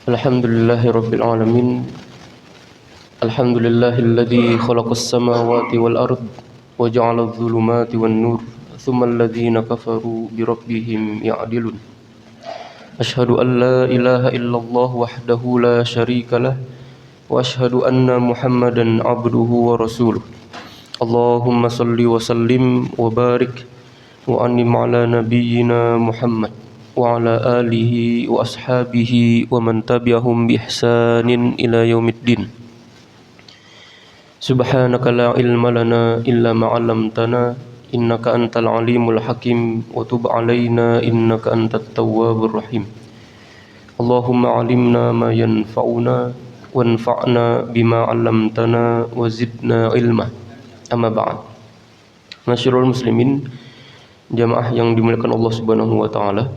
Alhamdulillahi Rabbil Alamin. Alhamdulillahilladzi khalaqas samawati wal ard wa ja'ala adh-dhulumati wan nur thumma alladhina kafaru bi rabbihim ya'dilun. Ashhadu an la ilaha illallah wahdahu la syarika lah wa ashhadu anna Muhammadan abduhu wa rasuluh. Allahumma salli wa sallim wa barik wa an'im ala nabiyyina Muhammad wa ala alihi wa ashabihi wa man tabi'ahum bi ihsanin ila yaumiddin. Subhanaka la ilma lana illa ma 'allamtana innaka antal alimul hakim wa tub 'alaina innaka antat tawwabur rahim. Allahumma 'allimna ma yanfa'una wanfa'na bima 'allamtana wa zidna ilma. Amma ba'd. Masyarul muslimin, jamaah yang dimuliakan Allah Subhanahu wa taala.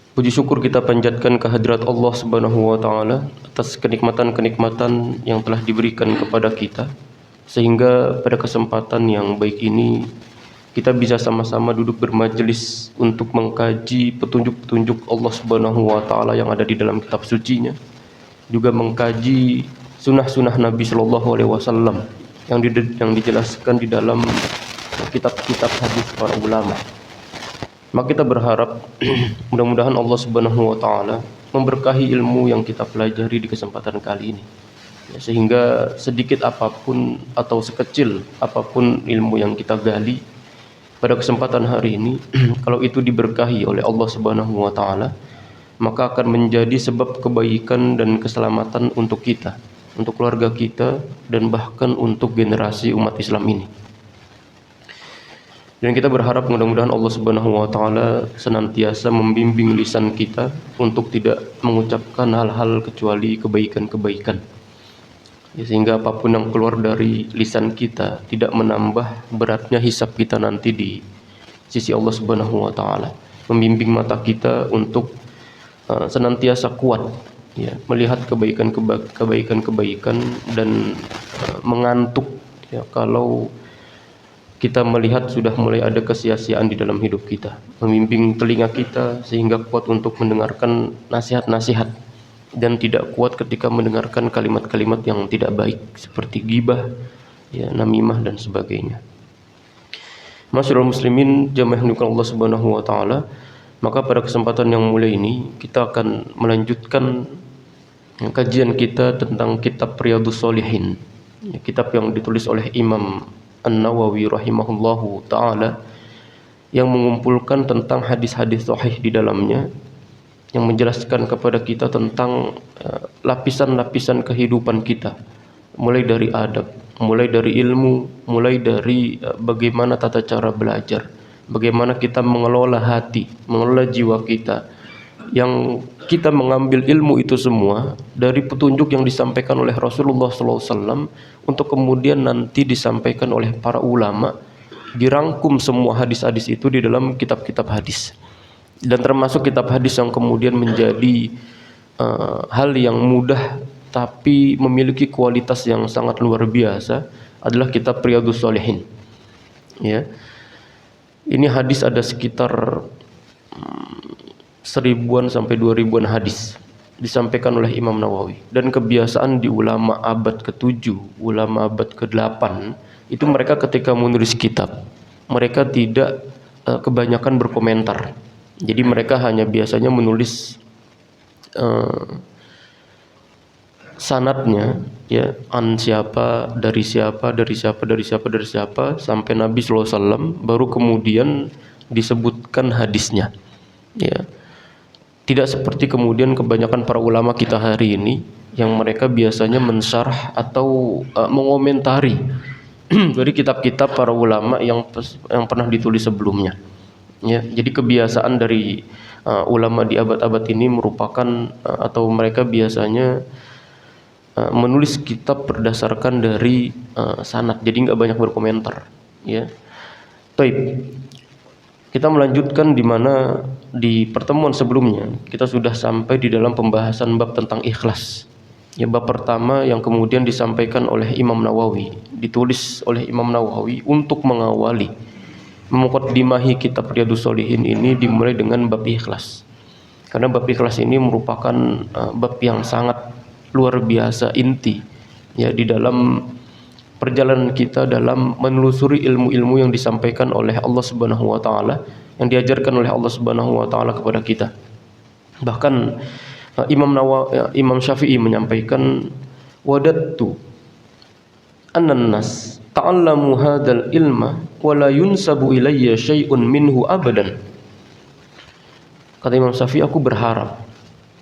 Puji syukur kita panjatkan kehadirat Allah Subhanahu wa taala atas kenikmatan-kenikmatan yang telah diberikan kepada kita, sehingga pada kesempatan yang baik ini kita bisa sama-sama duduk bermajelis untuk mengkaji petunjuk-petunjuk Allah Subhanahu wa taala yang ada di dalam kitab sucinya, juga mengkaji sunnah-sunnah Nabi sallallahu alaihi wasallam yang dijelaskan di dalam kitab-kitab hadis para ulama. Maka kita berharap mudah-mudahan Allah Subhanahu wa taala memberkahi ilmu yang kita pelajari di kesempatan kali ini, ya, sehingga sedikit apapun atau sekecil apapun ilmu yang kita gali pada kesempatan hari ini kalau itu diberkahi oleh Allah Subhanahu wa taala, maka akan menjadi sebab kebaikan dan keselamatan untuk kita, untuk keluarga kita, dan bahkan untuk generasi umat Islam ini. Dan kita berharap mudah-mudahan Allah Subhanahu wa taala senantiasa membimbing lisan kita untuk tidak mengucapkan hal-hal kecuali kebaikan-kebaikan, ya, sehingga apapun yang keluar dari lisan kita tidak menambah beratnya hisab kita nanti di sisi Allah Subhanahu wa taala. Membimbing mata kita untuk senantiasa kuat, ya, melihat kebaikan-kebaikan dan mengantuk, ya, kalau kita melihat sudah mulai ada kesia-siaan di dalam hidup kita. Membimbing telinga kita sehingga kuat untuk mendengarkan nasihat-nasihat dan tidak kuat ketika mendengarkan kalimat-kalimat yang tidak baik seperti ghibah, ya, namimah dan sebagainya. Masyarul muslimin, jamaah yang dimuliakan Allah Subhanahu wa taala, maka pada kesempatan yang mulia ini kita akan melanjutkan kajian kita tentang kitab Riyadhus Shalihin, ya, kitab yang ditulis oleh Imam An-Nawawi rahimahullahu ta'ala, yang mengumpulkan tentang hadis-hadis sahih di dalamnya, yang menjelaskan kepada kita tentang lapisan-lapisan kehidupan kita, mulai dari adab, mulai dari ilmu, mulai dari bagaimana tata cara belajar, bagaimana kita mengelola hati, mengelola jiwa kita, yang kita mengambil ilmu itu semua dari petunjuk yang disampaikan oleh Rasulullah SAW untuk kemudian nanti disampaikan oleh para ulama, dirangkum semua hadis-hadis itu di dalam kitab-kitab hadis. Dan termasuk kitab hadis yang kemudian menjadi hal yang mudah tapi memiliki kualitas yang sangat luar biasa adalah kitab Riyadhus Shalihin, ya. Ini hadis ada sekitar 1000-an sampai 2000-an hadis disampaikan oleh Imam Nawawi, dan kebiasaan di ulama abad ke-7, ulama abad ke-8 itu mereka ketika menulis kitab mereka tidak kebanyakan berkomentar. Jadi mereka hanya biasanya menulis sanadnya, ya, an siapa, dari siapa, dari siapa, dari siapa, dari siapa sampai Nabi SAW, baru kemudian disebutkan hadisnya, ya. Tidak seperti kemudian kebanyakan para ulama kita hari ini yang mereka biasanya mensyarah atau mengomentari dari kitab-kitab para ulama yang pernah ditulis sebelumnya, ya. Jadi kebiasaan dari ulama di abad-abad ini merupakan atau mereka biasanya menulis kitab berdasarkan dari sanad, jadi nggak banyak berkomentar, ya. Baik. Kita melanjutkan di mana di pertemuan sebelumnya kita sudah sampai di dalam pembahasan bab tentang ikhlas. Ya, bab pertama yang kemudian disampaikan oleh Imam Nawawi, ditulis oleh Imam Nawawi untuk mengawali memuqaddimahi kitab Riyadhus Shalihin ini, dimulai dengan bab ikhlas. Karena bab ikhlas ini merupakan bab yang sangat luar biasa inti ya di dalam perjalanan kita dalam menelusuri ilmu-ilmu yang disampaikan oleh Allah Subhanahu wa taala, yang diajarkan oleh Allah Subhanahu wa taala kepada kita. Bahkan Imam Syafi'i menyampaikan, wadattu annan nas ta'allamu hadzal ilma wa la yunsabu ilayya syai'un minhu abadan. Kata Imam Syafi'i, aku berharap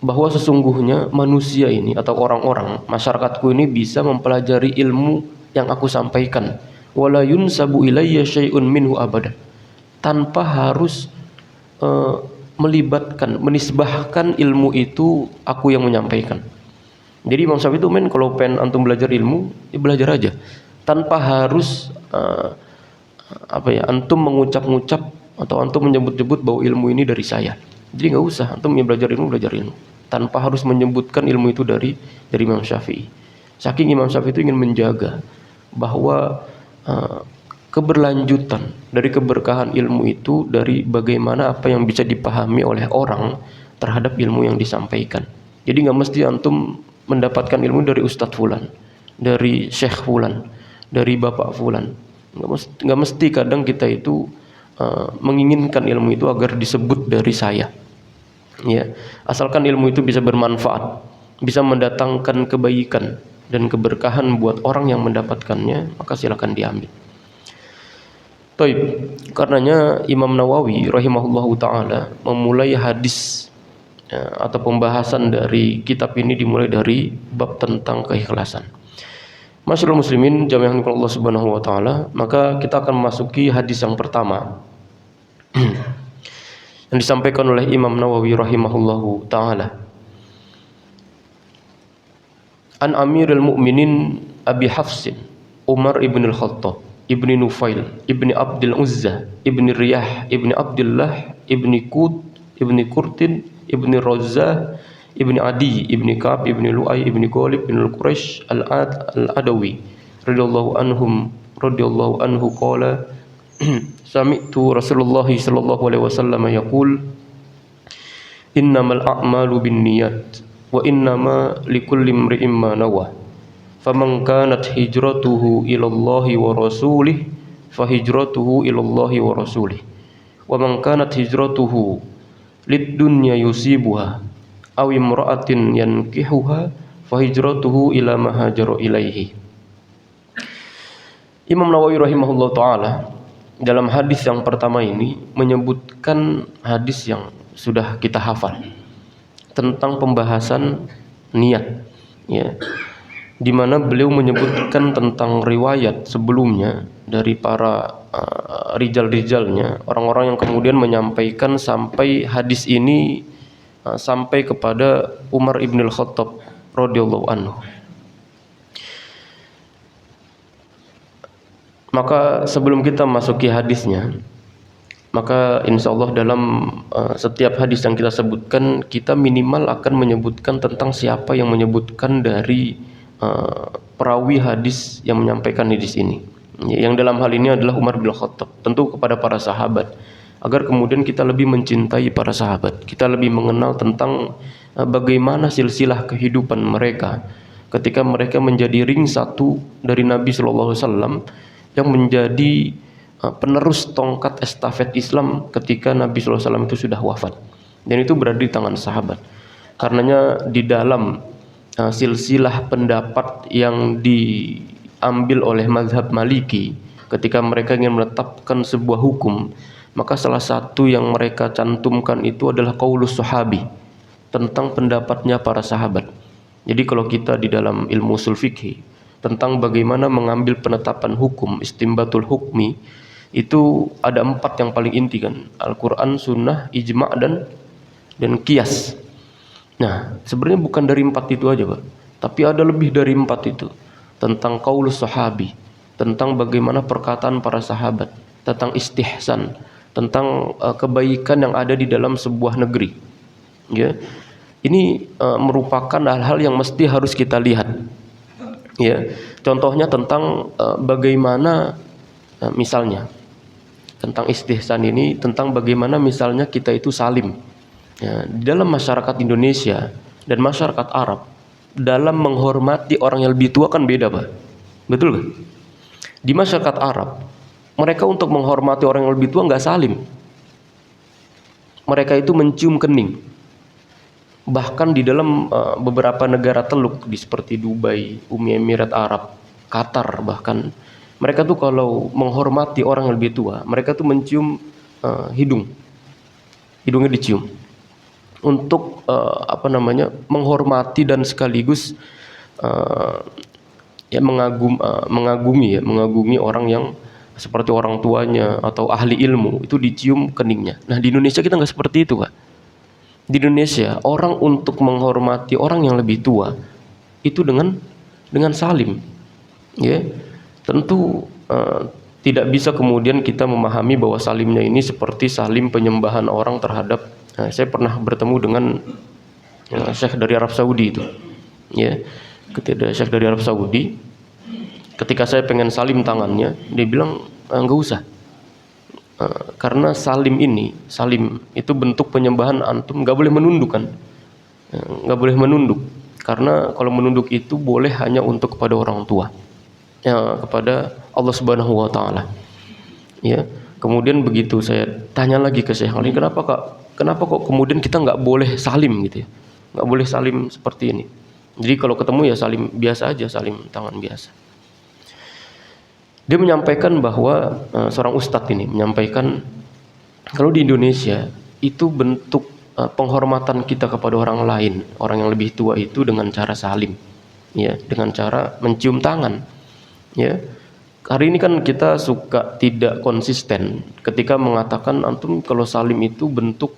bahwa sesungguhnya manusia ini atau orang-orang masyarakatku ini bisa mempelajari ilmu yang aku sampaikan, wala yunsabu ilayya syai'un minhu abadan, tanpa harus menisbahkan ilmu itu aku yang menyampaikan. Jadi Imam Syafi'i itu kalau pengen antum belajar ilmu, ya belajar aja tanpa harus antum mengucap-ngucap atau antum menyebut-nyebut bahwa ilmu ini dari saya. Jadi nggak usah antum yang belajar ilmu tanpa harus menyebutkan ilmu itu dari Imam Syafi'i. Saking Imam Syafi'i itu ingin menjaga bahwa keberlanjutan dari keberkahan ilmu itu dari bagaimana apa yang bisa dipahami oleh orang terhadap ilmu yang disampaikan. Jadi nggak mesti antum mendapatkan ilmu dari Ustadz Fulan, dari Syekh Fulan, dari Bapak Fulan. Nggak mesti kadang kita itu menginginkan ilmu itu agar disebut dari saya. Ya, asalkan ilmu itu bisa bermanfaat, bisa mendatangkan kebaikan dan keberkahan buat orang yang mendapatkannya, maka silakan diambil. Taib, karenanya Imam Nawawi rahimahullahu taala memulai hadis atau pembahasan dari kitab ini dimulai dari bab tentang keikhlasan. Masyaallah muslimin jamaah yang Allah Subhanahu wa taala, maka kita akan memasuki hadis yang pertama yang disampaikan oleh Imam Nawawi rahimahullahu taala. An Amirul Mukminin Abi Hafsin Umar ibn al-Khattab ibni Nufail ibni Abdul Uzza ibni Riyah ibni Abdullah ibni Qut ibni Qurtin ibni Razzah ibni Adi ibni Ka'ab ibni Lu'ay ibni Ghalib ibni Quraisy al-Adawi radhiyallahu anhu qala sami'tu Rasulullah sallallahu alaihi wasallam yaqul innamal a'malu binniyat wa innama likulli imri'in ma nawa faman kanat hijratuhu ila Allah wa rasulih fa hijratuhu ila Allah wa rasulih wa man kanat hijratuhu lid-dunya yusibuha aw imra'atin yankihuha fa hijratuhu ila ma hajara ilaihi. Imam Nawawi rahimahullah taala dalam hadis yang pertama ini menyebutkan hadis yang sudah kita hafal tentang pembahasan niat, ya, di mana beliau menyebutkan tentang riwayat sebelumnya dari para rijal-rijalnya, orang-orang yang kemudian menyampaikan sampai hadis ini sampai kepada Umar ibn al-Khattab radhiyallahu anhu. Maka sebelum kita masuki hadisnya, maka insya Allah dalam setiap hadis yang kita sebutkan, kita minimal akan menyebutkan tentang siapa yang menyebutkan dari perawi hadis yang menyampaikan hadis ini. Yang dalam hal ini adalah Umar bin Khattab, tentu kepada para sahabat, agar kemudian kita lebih mencintai para sahabat, kita lebih mengenal tentang bagaimana silsilah kehidupan mereka ketika mereka menjadi ring satu dari Nabi Sallallahu Alaihi Wasallam yang menjadi penerus tongkat estafet Islam ketika Nabi SAW itu sudah wafat, dan itu berada di tangan sahabat. Karenanya di dalam silsilah pendapat yang diambil oleh mazhab Maliki ketika mereka ingin menetapkan sebuah hukum, maka salah satu yang mereka cantumkan itu adalah qaulus sahabi, tentang pendapatnya para sahabat. Jadi kalau kita di dalam ilmu ushul fikih tentang bagaimana mengambil penetapan hukum, istimbatul hukmi, itu ada 4 yang paling inti kan, Al-Quran, Sunnah, Ijma' dan Qiyas. Nah sebenarnya bukan dari 4 itu aja Pak, tapi ada lebih dari 4 itu, tentang qaulus sahabi, tentang bagaimana perkataan para sahabat, tentang istihsan, tentang kebaikan yang ada di dalam sebuah negeri, ya. Ini merupakan hal-hal yang mesti harus kita lihat. Ya, contohnya tentang bagaimana misalnya tentang istihsan ini, tentang bagaimana misalnya kita itu salim Ya, di dalam masyarakat Indonesia dan masyarakat Arab, dalam menghormati orang yang lebih tua kan beda, Pak. Betul kan? Di masyarakat Arab, mereka untuk menghormati orang yang lebih tua nggak salim. Mereka itu mencium kening. Bahkan di dalam beberapa negara teluk seperti Dubai, Uni Emirat Arab, Qatar bahkan, mereka tuh kalau menghormati orang yang lebih tua, mereka tuh mencium hidungnya dicium untuk menghormati dan sekaligus mengagumi orang yang seperti orang tuanya atau ahli ilmu, itu dicium keningnya. Nah, di Indonesia kita nggak seperti itu, Pak. Di Indonesia, orang untuk menghormati orang yang lebih tua itu dengan salim. Ya. Tentu tidak bisa kemudian kita memahami bahwa salimnya ini seperti salim penyembahan orang terhadap saya pernah bertemu dengan Syekh dari Arab Saudi itu. Ya. Ketika Syekh dari Arab Saudi, ketika saya pengen salim tangannya, dia bilang enggak usah. Karena salim itu bentuk penyembahan antum, nggak boleh menunduk kan, nggak boleh menunduk, karena kalau menunduk itu boleh hanya untuk kepada orang tua, ya, kepada Allah Subhanahu Wa Taala. Ya, kemudian begitu saya tanya lagi ke Syekh Ali, kenapa kok kemudian kita nggak boleh salim gitu ya, nggak boleh salim seperti ini. Jadi kalau ketemu ya salim biasa aja, salim tangan biasa. Dia menyampaikan bahwa seorang ustadz ini menyampaikan kalau di Indonesia itu bentuk penghormatan kita kepada orang lain, orang yang lebih tua itu dengan cara salim, ya, dengan cara mencium tangan, ya. Hari ini kan kita suka tidak konsisten ketika mengatakan antum kalau salim itu bentuk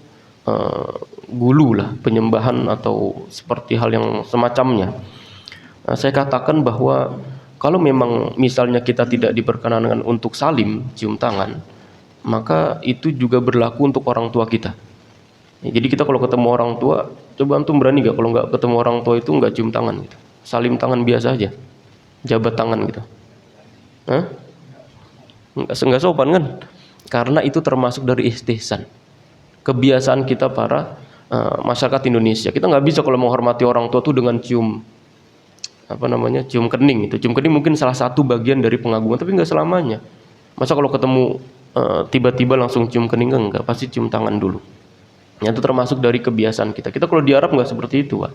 gulu lah, penyembahan atau seperti hal yang semacamnya. Saya katakan bahwa kalau memang misalnya kita tidak diperkenankan untuk salim, cium tangan, maka itu juga berlaku untuk orang tua kita. Ya, jadi kita kalau ketemu orang tua, coba antum berani gak kalau nggak ketemu orang tua itu nggak cium tangan gitu, salim tangan biasa aja, jabat tangan gitu, nggak sopan kan? Karena itu termasuk dari istihsan, kebiasaan kita para masyarakat Indonesia. Kita nggak bisa kalau menghormati orang tua tuh dengan cium cium kening. Itu cium kening mungkin salah satu bagian dari pengagungan, tapi nggak selamanya. Masa kalau ketemu tiba-tiba langsung cium kening? Enggak, pasti cium tangan dulu. Itu termasuk dari kebiasaan kita. Kita kalau di Arab nggak seperti itu, Pak.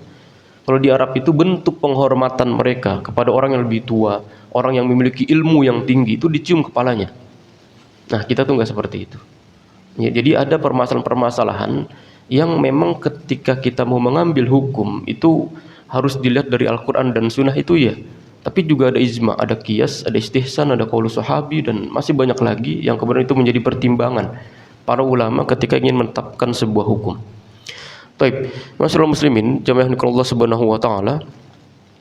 Kalau di Arab itu bentuk penghormatan mereka kepada orang yang lebih tua, orang yang memiliki ilmu yang tinggi, itu dicium kepalanya. Nah, kita tuh nggak seperti itu. Ya, jadi ada permasalahan-permasalahan yang memang ketika kita mau mengambil hukum itu harus dilihat dari Al-Quran dan Sunnah itu ya. Tapi juga ada ijma, ada qiyas, ada istihsan, ada qaulu sahabi, dan masih banyak lagi yang kemudian itu menjadi pertimbangan para ulama ketika ingin menetapkan sebuah hukum. Baik, masyaallah muslimin, jamaah Allah Subhanahu Wa Taala.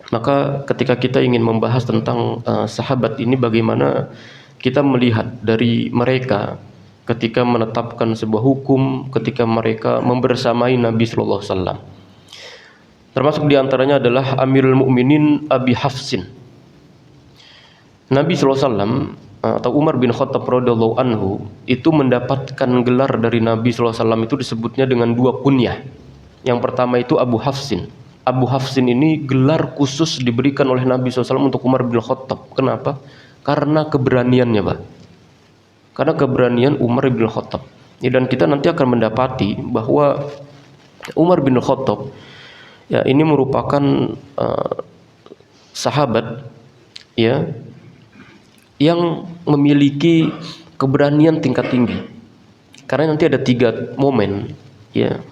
Maka ketika kita ingin membahas tentang sahabat ini, bagaimana kita melihat dari mereka ketika menetapkan sebuah hukum, ketika mereka membersamai Nabi Sallallahu Alaihi Wasallam. Termasuk diantaranya adalah Amirul Mukminin Abi Hafsin. Nabi Sallallahu Alaihi Wasallam atau Umar bin Khattab radhiyallahu anhu itu mendapatkan gelar dari Nabi Sallallahu Alaihi Wasallam itu disebutnya dengan dua kunyah. Yang pertama itu Abu Hafsin. Abu Hafsin ini gelar khusus diberikan oleh Nabi SAW untuk Umar bin Khattab. Kenapa? Karena keberaniannya, Pak. Karena keberanian Umar bin Khattab. Ya, dan kita nanti akan mendapati bahwa Umar bin Khattab ya ini merupakan sahabat ya yang memiliki keberanian tingkat tinggi. Karena nanti ada 3 momen ya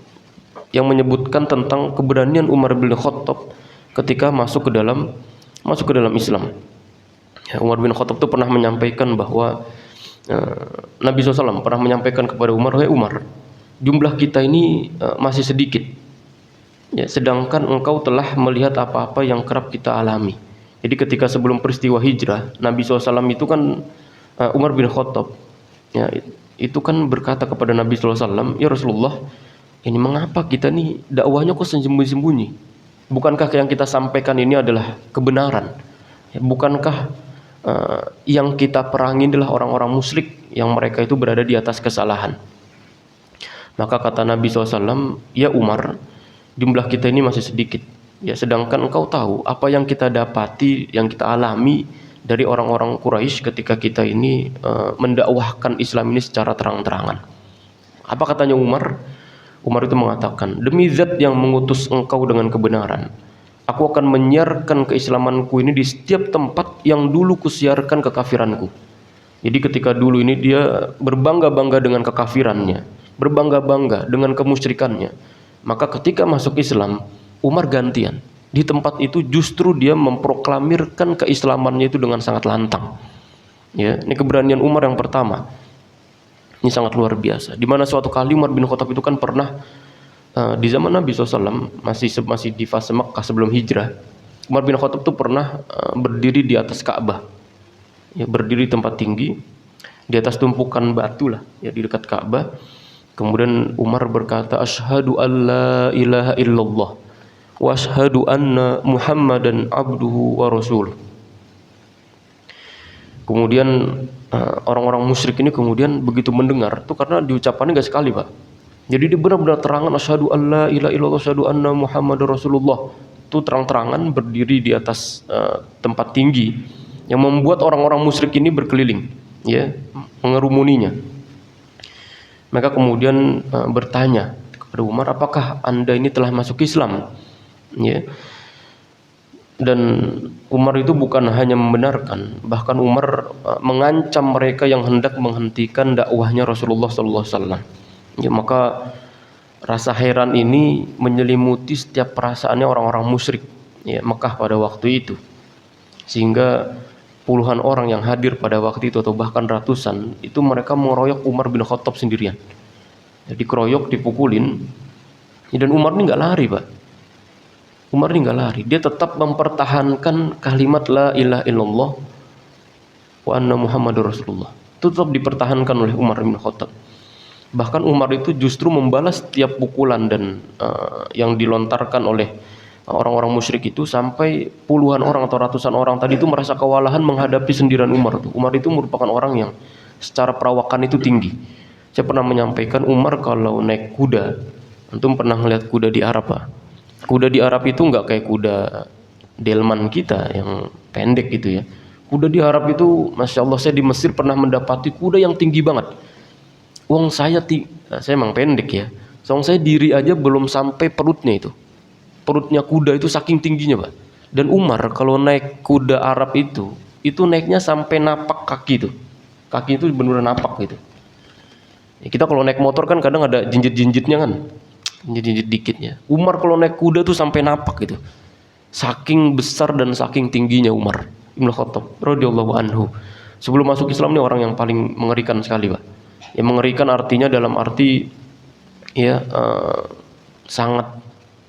yang menyebutkan tentang keberanian Umar bin Khattab ketika masuk ke dalam Islam. Ya, Umar bin Khattab itu pernah menyampaikan bahwa Nabi SAW pernah menyampaikan kepada Umar, "Hei Umar, jumlah kita ini masih sedikit. Ya, sedangkan engkau telah melihat apa-apa yang kerap kita alami." Jadi ketika sebelum peristiwa hijrah, Nabi SAW itu kan Umar bin Khattab ya, itu kan berkata kepada Nabi SAW, "Ya Rasulullah, ini mengapa kita nih dakwahnya kok sembunyi-sembunyi? Bukankah yang kita sampaikan ini adalah kebenaran? Ya, bukankah yang kita perangi adalah orang-orang musyrik yang mereka itu berada di atas kesalahan?" Maka kata Nabi SAW, ya Umar, jumlah kita ini masih sedikit. Ya, sedangkan engkau tahu apa yang kita dapati, yang kita alami dari orang-orang Quraisy ketika kita ini mendakwahkan Islam ini secara terang-terangan. Apa katanya Umar? Umar itu mengatakan, demi zat yang mengutus engkau dengan kebenaran, aku akan menyiarkan keislamanku ini di setiap tempat yang dulu kusiarkan kekafiranku. Jadi ketika dulu ini dia berbangga-bangga dengan kekafirannya, berbangga-bangga dengan kemusyrikannya. Maka ketika masuk Islam, Umar gantian. Di tempat itu justru dia memproklamirkan keislamannya itu dengan sangat lantang. Ya, ini keberanian Umar yang pertama. Ini sangat luar biasa. Di mana suatu kali Umar bin Khattab itu kan pernah di zaman Nabi SAW masih di fase Mekah sebelum hijrah. Umar bin Khattab itu pernah berdiri di atas Ka'bah. Ya, berdiri di tempat tinggi di atas tumpukan batu lah, ya, di dekat Ka'bah. Kemudian Umar berkata, asyhadu an la ilaha illallah wa asyhadu anna Muhammadan abduhu wa rasuluh. Kemudian orang-orang musyrik ini kemudian begitu mendengar tuh, karena diucapannya enggak sekali, Pak. Jadi dia benar-benar terangan asyhadu an la ilaha illallah asyhadu anna Muhammadar rasulullah. Itu terang-terangan berdiri di atas tempat tinggi yang membuat orang-orang musyrik ini berkeliling, ya, mengerumuninya. Maka kemudian bertanya kepada Umar, apakah Anda ini telah masuk Islam? Ya. Dan Umar itu bukan hanya membenarkan, bahkan Umar mengancam mereka yang hendak menghentikan dakwahnya Rasulullah SAW. Ya, maka rasa heran ini menyelimuti setiap perasaannya orang-orang musyrik, ya, Mekah pada waktu itu, sehingga puluhan orang yang hadir pada waktu itu atau bahkan ratusan itu mereka mengeroyok Umar bin Khattab sendirian. Jadi keroyok, dipukulin, dan Umar ini nggak lari, Pak. Umar ini nggak lari, dia tetap mempertahankan kalimat la ilaha illallah wa anna Muhammadur Rasulullah. Itu tetap dipertahankan oleh Umar bin Khattab. Bahkan Umar itu justru membalas setiap pukulan dan yang dilontarkan oleh orang-orang musyrik itu, sampai puluhan orang atau ratusan orang tadi itu merasa kewalahan menghadapi sendiran Umar. Umar itu merupakan orang yang secara perawakan itu tinggi. Saya pernah menyampaikan, Umar kalau naik kuda, antum pernah melihat kuda di Arab, Pak? Kuda di Arab itu nggak kayak kuda delman kita yang pendek gitu, ya. Kuda di Arab itu, masya Allah, saya di Mesir pernah mendapati kuda yang tinggi banget. Saya emang pendek, ya. Saya diri aja belum sampai perutnya itu. Perutnya kuda itu saking tingginya, Pak. Dan Umar kalau naik kuda Arab itu naiknya sampai napak kaki itu. Kaki itu benar-benar napak gitu. Ya, kita kalau naik motor kan kadang ada jinjit-jinjitnya kan. Jinjit-jinjit dikitnya. Umar kalau naik kuda tuh sampai napak gitu. Saking besar dan saking tingginya Umar bin Khattab radhiyallahu anhu. Sebelum masuk Islam ini orang yang paling mengerikan sekali, Pak. Ya, mengerikan artinya dalam arti ya sangat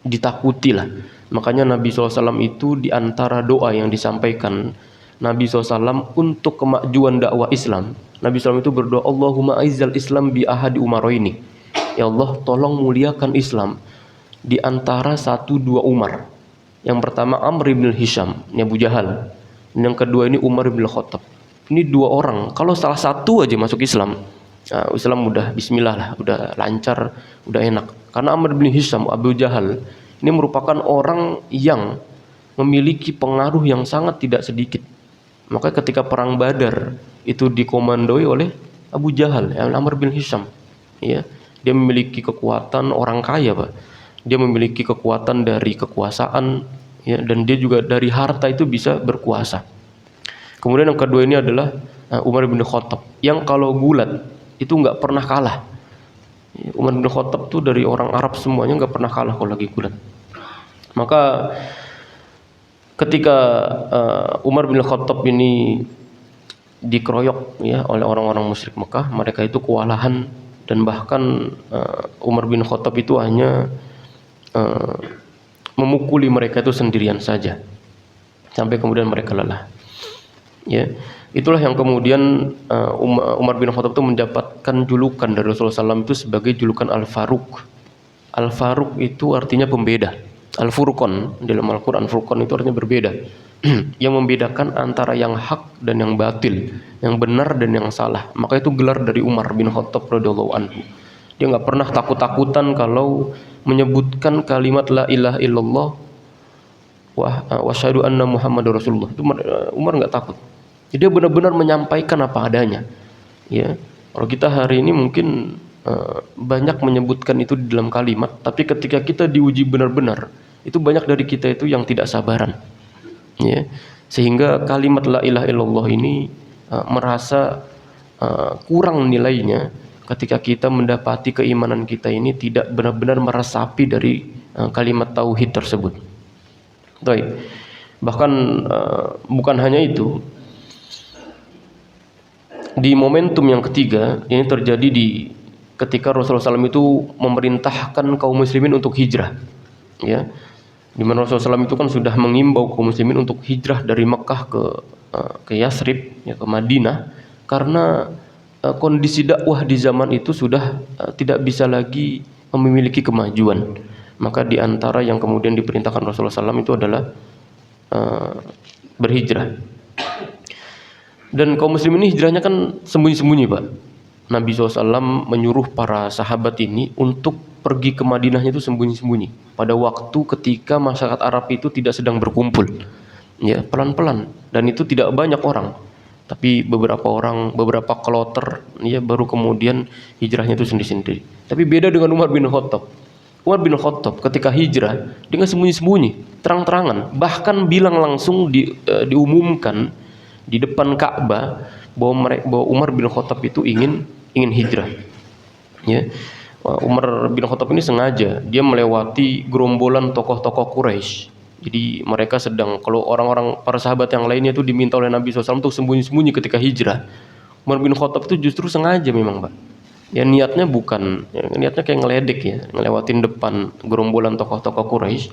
ditakuti lah. Makanya Nabi SAW itu diantara doa yang disampaikan Nabi SAW untuk kemajuan dakwah Islam, Nabi SAW itu berdoa, Allahumma aizzal Islam bi ahadi umaroini. Ya Allah, tolong muliakan Islam di antara 1-2 Umar. Yang pertama Amr bin Hisham, ini Abu Jahal. Yang kedua ini Umar bin Khattab. Ini 2 orang, kalau salah satu aja masuk Islam, Islam udah bismillah lah, udah lancar, udah enak. Karena Amr bin Hisham, Abu Jahal, ini merupakan orang yang memiliki pengaruh yang sangat tidak sedikit. Maka ketika perang Badar itu dikomandoi oleh Abu Jahal, Amr bin Hisham. Ya, dia memiliki kekuatan orang kaya, Pak. Dia memiliki kekuatan dari kekuasaan, ya, dan dia juga dari harta itu bisa berkuasa. Kemudian yang kedua ini adalah Umar bin Khattab, yang kalau gulat itu nggak pernah kalah. Umar bin Khattab tuh dari orang Arab semuanya nggak pernah kalah kalau lagi gulat. Maka ketika Umar bin Khattab ini dikeroyok, ya, oleh orang-orang musyrik Mekah, mereka itu kewalahan, dan bahkan Umar bin Khattab itu hanya memukuli mereka itu sendirian saja sampai kemudian mereka lelah. Ya, itulah yang kemudian Umar bin Khattab itu mendapatkan julukan dari Rasulullah SAW itu sebagai julukan Al-Faruq. Al-Faruq itu artinya pembeda. Al-Furqan dalam Al-Quran, Furqan itu artinya berbeda. Yang membedakan antara yang hak dan yang batil, yang benar dan yang salah. Maka itu gelar dari Umar bin Khattab radhiyallahu anhu. Dia nggak pernah takut-takutan kalau menyebutkan kalimat la ilaha illallah wa asyhadu anna Muhammadar Rasulullah. Itu Umar nggak takut. Jadi dia benar-benar menyampaikan apa adanya. Ya, kalau kita hari ini mungkin banyak menyebutkan itu di dalam kalimat, tapi ketika kita diuji benar-benar, itu banyak dari kita itu yang tidak sabaran. Ya, sehingga kalimat la ilaha illallah ini merasa kurang nilainya ketika kita mendapati keimanan kita ini tidak benar-benar meresapi dari kalimat tauhid tersebut. Baik. Bahkan bukan hanya itu. Di momentum yang ketiga, ini terjadi ketika Rasulullah SAW itu memerintahkan kaum muslimin untuk hijrah. Ya, di mana Rasulullah SAW itu kan sudah mengimbau kaum muslimin untuk hijrah dari Mekah ke Yasrib, ya, ke Madinah, karena kondisi dakwah di zaman itu sudah tidak bisa lagi memiliki kemajuan. Maka di antara yang kemudian diperintahkan Rasulullah SAW itu adalah berhijrah. Dan kaum muslimin ini hijrahnya kan sembunyi-sembunyi, Pak. Nabi SAW menyuruh para sahabat ini untuk pergi ke Madinahnya itu sembunyi-sembunyi pada waktu ketika masyarakat Arab itu tidak sedang berkumpul, ya, pelan-pelan, dan itu tidak banyak orang, tapi beberapa kloter, ya, baru kemudian hijrahnya itu sendiri-sendiri. Tapi beda dengan Umar bin Khattab. Umar bin Khattab ketika hijrah dengan sembunyi-sembunyi, terang-terangan, bahkan bilang langsung diumumkan di depan Ka'bah bahwa Umar bin Khattab itu ingin hijrah. Ya. Umar bin Khattab ini sengaja dia melewati gerombolan tokoh-tokoh Quraisy. Jadi mereka sedang, kalau orang-orang para sahabat yang lainnya itu diminta oleh Nabi SAW untuk sembunyi-sembunyi ketika hijrah, Umar bin Khattab itu justru sengaja memang, Pak. Ya, niatnya niatnya kayak ngeledek, ya, ngelewatin depan gerombolan tokoh-tokoh Quraisy.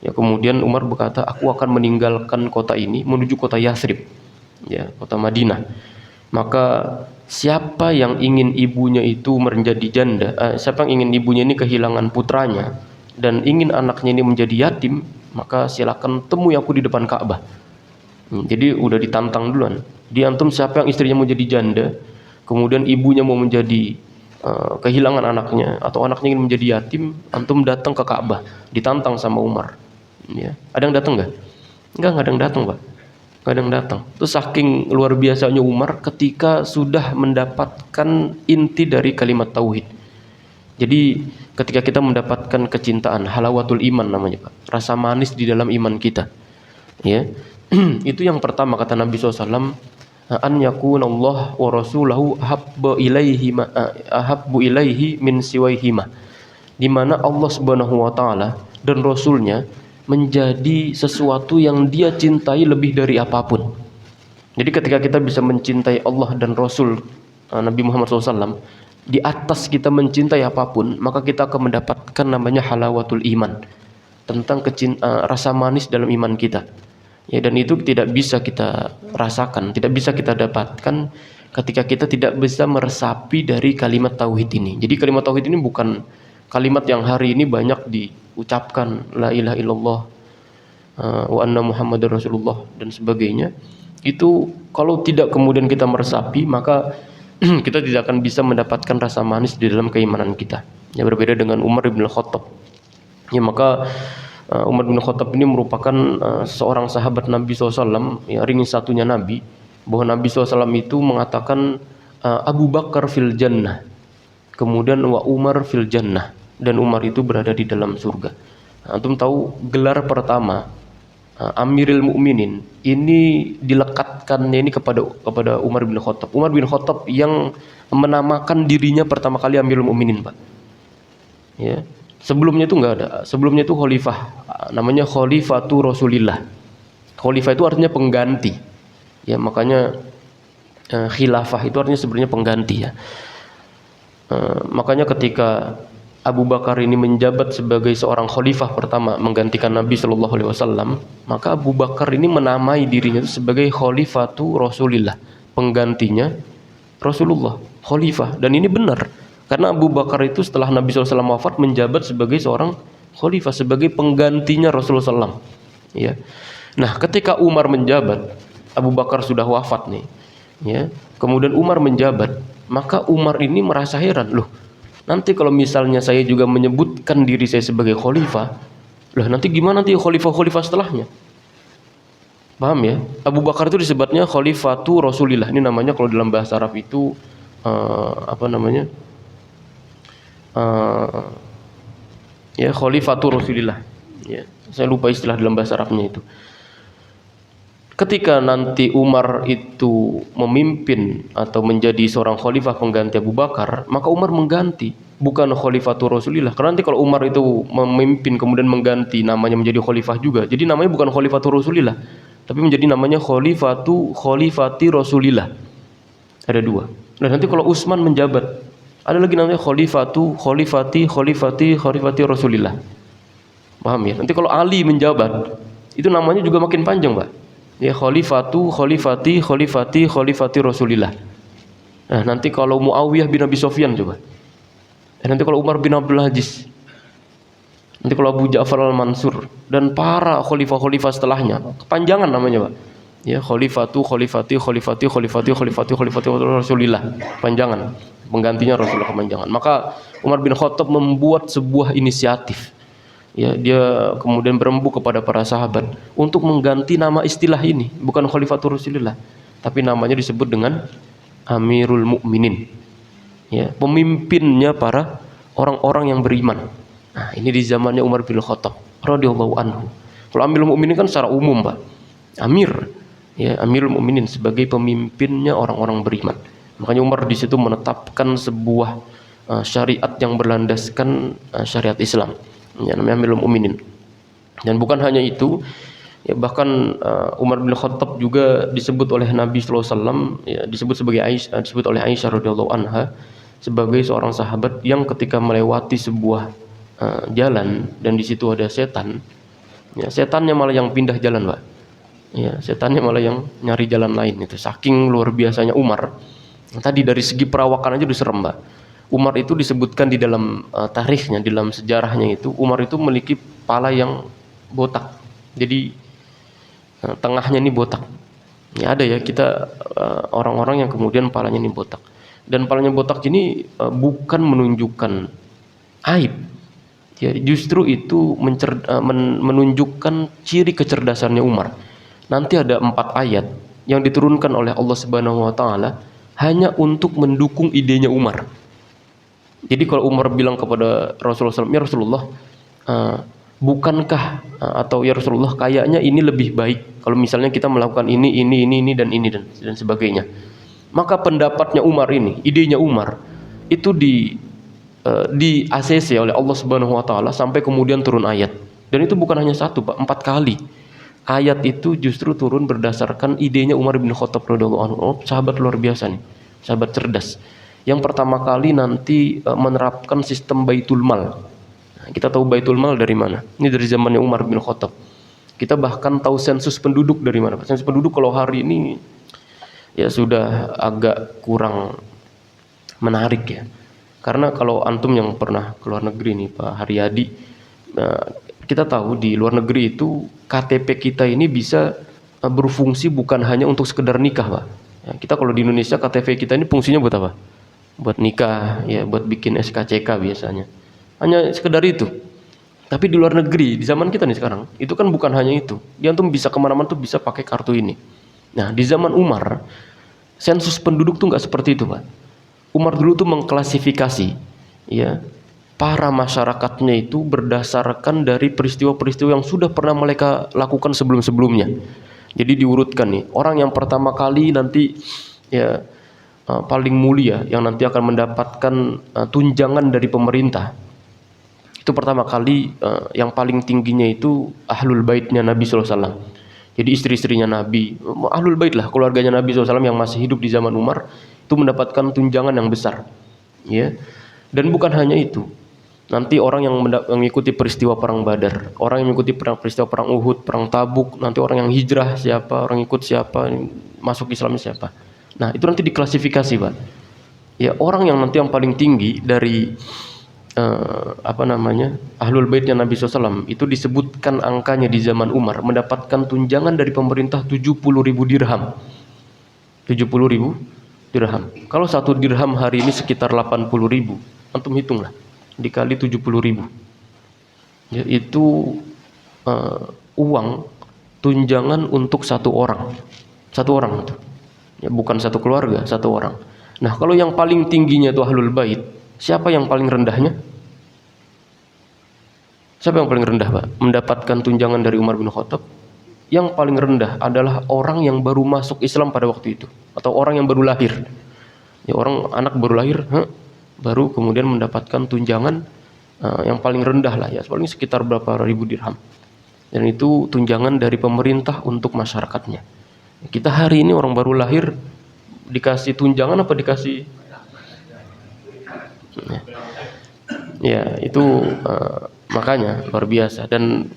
Ya, kemudian Umar berkata, aku akan meninggalkan kota ini menuju kota Yasrib, ya, kota Madinah. Maka siapa yang ingin ibunya itu menjadi janda, siapa yang ingin ibunya ini kehilangan putranya dan ingin anaknya ini menjadi yatim, maka silakan temui aku di depan Ka'bah. Jadi udah ditantang duluan. Di antum siapa yang istrinya mau jadi janda, kemudian ibunya mau menjadi kehilangan anaknya, atau anaknya ingin menjadi yatim, antum datang ke Ka'bah, ditantang sama Umar. Ya. Ada yang datang nggak? Nggak ada yang datang, Pak. Nggak ada yang datang. Itu saking luar biasanya Umar ketika sudah mendapatkan inti dari kalimat tauhid. Jadi ketika kita mendapatkan kecintaan, halawatul iman namanya, Pak, rasa manis di dalam iman kita, ya. Itu yang pertama kata Nabi SAW, an yakunallah wa rasulahu ahabbu ilaihi min siwaihima, di mana Allah Subhanahu wa taala dan rasulnya menjadi sesuatu yang dia cintai lebih dari apapun. Jadi ketika kita bisa mencintai Allah dan Rasul Nabi Muhammad SAW di atas kita mencintai apapun, maka kita akan mendapatkan namanya halawatul iman, tentang rasa manis dalam iman kita. Ya, dan itu tidak bisa kita rasakan, tidak bisa kita dapatkan ketika kita tidak bisa meresapi dari kalimat tauhid ini. Jadi kalimat tauhid ini bukan kalimat yang hari ini banyak diucapkan, la ilaha illallah wa anna Muhammadar Rasulullah dan sebagainya. Itu kalau tidak kemudian kita meresapi, maka kita tidak akan bisa mendapatkan rasa manis di dalam keimanan kita. Ya, berbeda dengan Umar bin Khattab. Ya, maka Umar bin Khattab ini merupakan seorang sahabat Nabi SAW, ya, ringin satunya Nabi, bahwa Nabi SAW itu mengatakan Abu Bakar fil jannah, kemudian wa Umar fil jannah, dan Umar itu berada di dalam surga. Antum tahu gelar pertama Amirul Mukminin ini dilekatkannya ini kepada Umar bin Khattab. Umar bin Khattab yang menamakan dirinya pertama kali Amirul Mukminin, Pak. Ya. Sebelumnya itu enggak ada. Sebelumnya itu khalifah, namanya Khalifatu Rasulillah. Khalifah itu artinya pengganti. Ya, makanya khilafah itu artinya sebenarnya pengganti, ya. Makanya ketika Abu Bakar ini menjabat sebagai seorang khalifah pertama menggantikan Nabi Shallallahu Alaihi Wasallam, maka Abu Bakar ini menamai dirinya itu sebagai Khalifatu Rasulillah, penggantinya Rasulullah, khalifah. Dan ini benar, karena Abu Bakar itu setelah Nabi SAW wafat menjabat sebagai seorang khalifah, sebagai penggantinya Rasulullah SAW. Ya. Nah, ketika Umar menjabat, Abu Bakar sudah wafat nih. Ya. Kemudian Umar menjabat, maka Umar ini merasa heran, loh, Nanti kalau misalnya saya juga menyebutkan diri saya sebagai khalifah, lah nanti gimana nanti khalifah-khalifah setelahnya? Paham ya? Abu Bakar itu disebutnya khalifatu Rasulillah. Ini namanya kalau dalam bahasa Arab itu apa namanya? Ya khalifatu Rasulillah. Ya, saya lupa istilah dalam bahasa Arabnya itu. Ketika nanti Umar itu memimpin atau menjadi seorang khalifah pengganti Abu Bakar, maka Umar mengganti, bukan khalifatu Rasulillah. Karena nanti kalau Umar itu memimpin kemudian mengganti namanya menjadi khalifah juga, jadi namanya bukan khalifatu Rasulillah, tapi menjadi namanya khalifati Rasulillah. Ada dua. Dan nanti kalau Utsman menjabat, ada lagi namanya khalifati Rasulillah. Paham ya? Nanti kalau Ali menjabat, itu namanya juga makin panjang, Pak. Ya khalifati Rasulillah. Nah, nanti kalau Muawiyah bin Abi Sufyan coba. Nanti kalau Umar bin Abdul Aziz. Nanti kalau Abu Ja'far al-Mansur dan para khalifah-khalifah setelahnya, kepanjangan namanya, Pak. Ya khalifati Rasulillah. Panjangan. Penggantinya Rasulullah kepanjangan. Maka Umar bin Khattab membuat sebuah inisiatif. Ya, dia kemudian berembuk kepada para sahabat untuk mengganti nama istilah ini, bukan Khalifatur Rasulillah, tapi namanya disebut dengan Amirul Mukminin. Ya, pemimpinnya para orang-orang yang beriman. Nah, ini di zamannya Umar bin Khattab radhiyallahu anhu. Kalau Amirul Mukminin kan secara umum, Pak. Amir, ya, Amirul Mukminin sebagai pemimpinnya orang-orang beriman. Makanya Umar di situ menetapkan sebuah syariat yang berlandaskan syariat Islam. Ya, namanya Amirul Mukminin. Dan bukan hanya itu, ya, bahkan Umar bin Khattab juga disebut oleh Nabi sallallahu alaihi wasallam, ya, disebut oleh Aisyah radhiyallahu anha sebagai seorang sahabat yang ketika melewati sebuah jalan dan di situ ada setan, ya, setannya malah yang pindah jalan, Pak. Ya, setannya malah yang nyari jalan lain. Itu saking luar biasanya Umar. Tadi dari segi perawakan aja udah serem, Pak. Umar itu disebutkan di dalam tarikhnya, di dalam sejarahnya itu, Umar itu memiliki kepala yang botak. Jadi tengahnya ini botak. Ya ada ya kita orang-orang yang kemudian kepalanya ini botak. Dan kepalanya botak ini bukan menunjukkan aib. Ya, justru itu menunjukkan ciri kecerdasannya Umar. Nanti ada 4 ayat yang diturunkan oleh Allah Subhanahu wa taala hanya untuk mendukung idenya Umar. Jadi kalau Umar bilang kepada Rasulullah SAW, ya Rasulullah, bukankah atau ya Rasulullah, kayaknya ini lebih baik kalau misalnya kita melakukan ini dan sebagainya. Maka pendapatnya Umar ini, idenya Umar itu di ACC oleh Allah Subhanahu Wa Taala sampai kemudian turun ayat. Dan itu bukan hanya 1, Pak, 4 kali. Ayat itu justru turun berdasarkan idenya Umar bin Khattab radhiyallahu anhu. Oh, sahabat luar biasa nih, sahabat cerdas. Yang pertama kali nanti menerapkan sistem Baitul Mal. Nah, kita tahu Baitul Mal dari mana? Ini dari zamannya Umar bin Khattab. Kita bahkan tahu sensus penduduk dari mana. Sensus penduduk kalau hari ini ya sudah agak kurang menarik ya. Karena kalau antum yang pernah ke luar negeri nih, Pak Haryadi, kita tahu di luar negeri itu KTP kita ini bisa berfungsi bukan hanya untuk sekedar nikah, Pak. Ya, kita kalau di Indonesia KTP kita ini fungsinya buat apa? Buat nikah, ya, buat bikin SKCK biasanya. Hanya sekedar itu. Tapi di luar negeri, di zaman kita nih sekarang, itu kan bukan hanya itu. Dia tuh bisa kemana-mana tuh bisa pakai kartu ini. Nah, di zaman Umar, sensus penduduk tuh nggak seperti itu, Pak. Umar dulu tuh mengklasifikasi, ya, para masyarakatnya itu berdasarkan dari peristiwa-peristiwa yang sudah pernah mereka lakukan sebelum-sebelumnya. Jadi diurutkan nih, orang yang pertama kali nanti, ya, paling mulia yang nanti akan mendapatkan tunjangan dari pemerintah. Itu pertama kali yang paling tingginya itu ahlul baitnya Nabi sallallahu alaihi wasallam. Jadi istri-istrinya Nabi, ahlul bait lah, keluarganya Nabi sallallahu alaihi wasallam yang masih hidup di zaman Umar itu mendapatkan tunjangan yang besar. Ya. Dan bukan hanya itu. Nanti orang yang mengikuti peristiwa perang Badar, orang yang mengikuti peristiwa perang Uhud, perang Tabuk, nanti orang yang hijrah siapa, orang ikut siapa, masuk Islam siapa. Nah, itu nanti diklasifikasi, Pak. Ya, orang yang nanti yang paling tinggi dari ahlul baitnya Nabi SAW itu disebutkan angkanya di zaman Umar mendapatkan tunjangan dari pemerintah 70.000 dirham. 70.000 dirham. Kalau 1 dirham hari ini sekitar 80.000. antum hitunglah, dikali 70.000. Ya, itu uang tunjangan untuk satu orang itu. Ya, bukan satu keluarga, satu orang. Nah, kalau yang paling tingginya itu ahlul bait, siapa yang paling rendahnya? Siapa yang paling rendah, Pak? Mendapatkan tunjangan dari Umar bin Khattab? Yang paling rendah adalah orang yang baru masuk Islam pada waktu itu, atau orang yang baru lahir. Ya, orang anak baru lahir, baru kemudian mendapatkan tunjangan yang paling rendah lah, ya, paling sekitar berapa ribu dirham. Dan itu tunjangan dari pemerintah untuk masyarakatnya. Kita hari ini orang baru lahir dikasih tunjangan apa dikasih? Ya, itu makanya luar biasa. Dan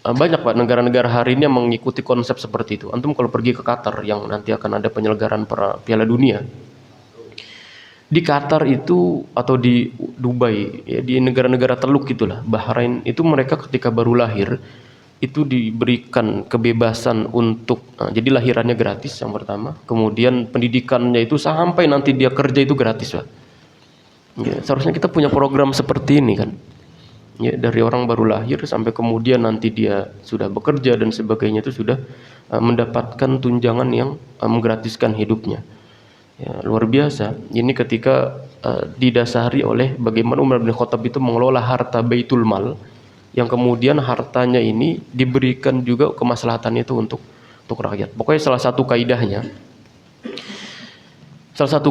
banyak, Pak, negara-negara hari ini yang mengikuti konsep seperti itu. Antum kalau pergi ke Qatar yang nanti akan ada penyelenggaraan Piala Dunia, di Qatar itu atau di Dubai, ya, di negara-negara teluk itulah, Bahrain, itu mereka ketika baru lahir itu diberikan kebebasan untuk jadi lahirannya gratis yang pertama, kemudian pendidikannya itu sampai nanti dia kerja itu gratis, Pak. Ya, seharusnya kita punya program seperti ini kan. Ya, dari orang baru lahir sampai kemudian nanti dia sudah bekerja dan sebagainya itu sudah mendapatkan tunjangan yang menggratiskan hidupnya. Ya, luar biasa. Ini ketika didasari oleh bagaimana Umar bin Khattab itu mengelola harta Baitul Mal, yang kemudian hartanya ini diberikan juga kemaslahatan itu untuk rakyat. Pokoknya salah satu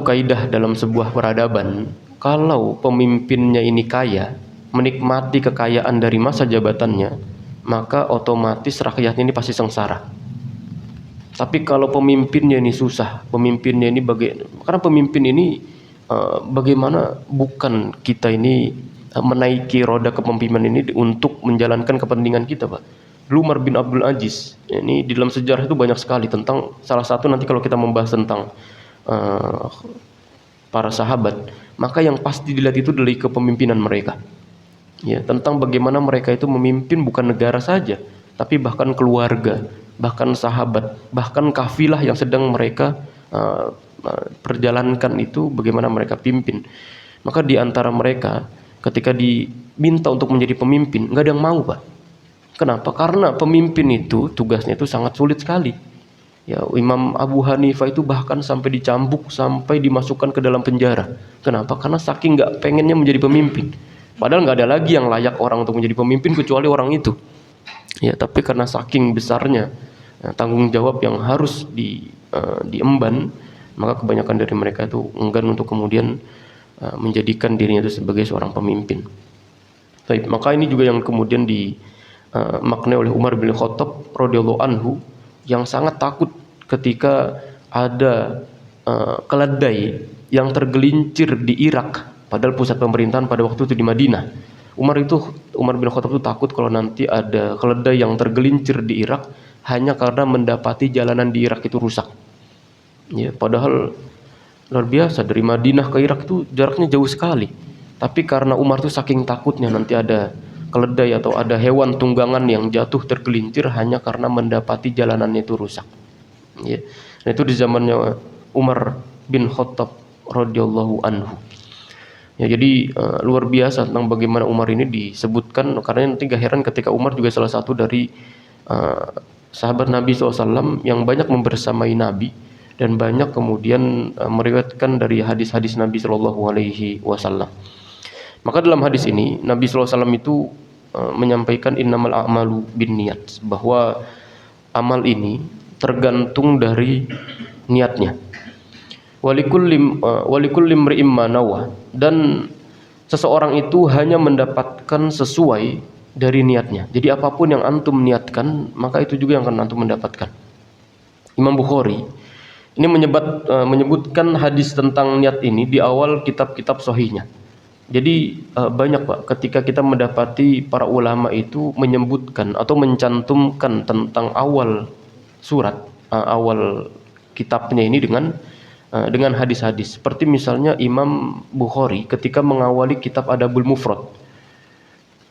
kaidah dalam sebuah peradaban, kalau pemimpinnya ini kaya, menikmati kekayaan dari masa jabatannya, maka otomatis rakyatnya ini pasti sengsara. Tapi kalau pemimpinnya ini susah, pemimpinnya ini karena pemimpin ini bagaimana bukan kita ini menaiki roda kepemimpinan ini untuk menjalankan kepentingan kita, Pak. Umar bin Abdul Aziz, ini di dalam sejarah itu banyak sekali tentang, salah satu nanti kalau kita membahas tentang para sahabat, maka yang pasti dilihat itu dari kepemimpinan mereka. Ya, tentang bagaimana mereka itu memimpin bukan negara saja, tapi bahkan keluarga, bahkan sahabat, bahkan kafilah yang sedang mereka perjalankan itu bagaimana mereka pimpin. Maka di antara mereka ketika diminta untuk menjadi pemimpin, nggak ada yang mau, Pak. Kenapa? Karena pemimpin itu tugasnya itu sangat sulit sekali. Ya, Imam Abu Hanifah itu bahkan sampai dicambuk, sampai dimasukkan ke dalam penjara. Kenapa? Karena saking nggak pengennya menjadi pemimpin. Padahal nggak ada lagi yang layak orang untuk menjadi pemimpin kecuali orang itu. Ya, tapi karena saking besarnya tanggung jawab yang harus diemban, maka kebanyakan dari mereka itu enggan untuk kemudian menjadikan dirinya itu sebagai seorang pemimpin. Baik, maka ini juga yang kemudian dimaknai oleh Umar bin Khattab radhiyallahu anhu, yang sangat takut ketika ada keledai yang tergelincir di Irak, padahal pusat pemerintahan pada waktu itu di Madinah. Umar bin Khattab itu takut kalau nanti ada keledai yang tergelincir di Irak hanya karena mendapati jalanan di Irak itu rusak. Ya, padahal luar biasa, dari Madinah ke Irak itu jaraknya jauh sekali. Tapi karena Umar itu saking takutnya nanti ada keledai atau ada hewan tunggangan yang jatuh tergelincir hanya karena mendapati jalanannya itu rusak. Ya. Nah, itu di zamannya Umar bin Khattab radhiyallahu anhu. Ya, jadi luar biasa tentang bagaimana Umar ini disebutkan, karena nanti gak heran ketika Umar juga salah satu dari sahabat Nabi SAW yang banyak membersamai Nabi dan banyak kemudian meriwayatkan dari hadis-hadis Nabi SAW. Maka dalam hadis ini Nabi SAW itu menyampaikan innamal a'malu binniyat, bahwa amal ini tergantung dari niatnya. Walikulli imri'in ma nawa, dan seseorang itu hanya mendapatkan sesuai dari niatnya. Jadi apapun yang antum niatkan, maka itu juga yang akan antum mendapatkan. Imam Bukhari ini menyebutkan hadis tentang niat ini di awal kitab-kitab sahihnya. Jadi banyak, Pak, ketika kita mendapati para ulama itu menyebutkan atau mencantumkan tentang awal surat, awal kitabnya ini dengan hadis-hadis. Seperti misalnya Imam Bukhari ketika mengawali kitab Adabul Mufrad,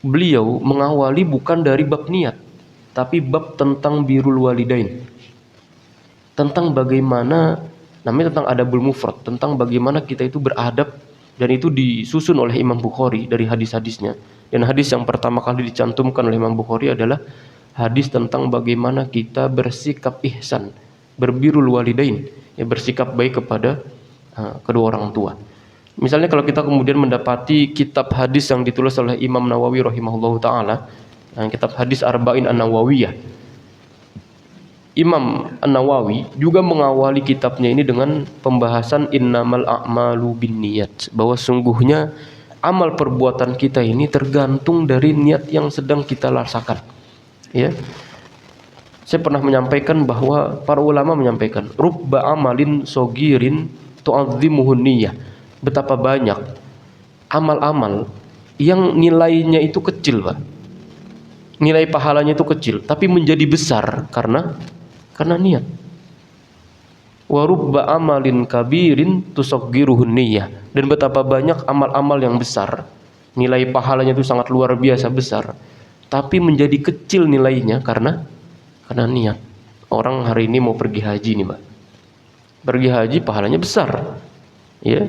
beliau mengawali bukan dari bab niat, tapi bab tentang birrul walidain. Tentang bagaimana, namanya tentang Adabul Mufrad, tentang bagaimana kita itu beradab dan itu disusun oleh Imam Bukhari dari hadis-hadisnya. Dan hadis yang pertama kali dicantumkan oleh Imam Bukhari adalah hadis tentang bagaimana kita bersikap ihsan, berbirrul walidain, ya, bersikap baik kepada kedua orang tua. Misalnya kalau kita kemudian mendapati kitab hadis yang ditulis oleh Imam Nawawi rahimahullahu taala, kitab hadis Arba'in An-Nawawiyah. Imam An-Nawawi juga mengawali kitabnya ini dengan pembahasan innamal a'malu binniyat, bahwa sungguhnya amal perbuatan kita ini tergantung dari niat yang sedang kita rasakan. Ya. Saya pernah menyampaikan bahwa para ulama menyampaikan rubba amalin sogirin tu'azzimuhun niyyah. Betapa banyak amal-amal yang nilainya itu kecil, Pak. Nilai pahalanya itu kecil, tapi menjadi besar karena niat. Wa rubba amalin kabirin tusaggiruhun niyyah. Dan betapa banyak amal-amal yang besar, nilai pahalanya itu sangat luar biasa besar, tapi menjadi kecil nilainya karena niat. Orang hari ini mau pergi haji nih, Pak. Pergi haji pahalanya besar. Ya,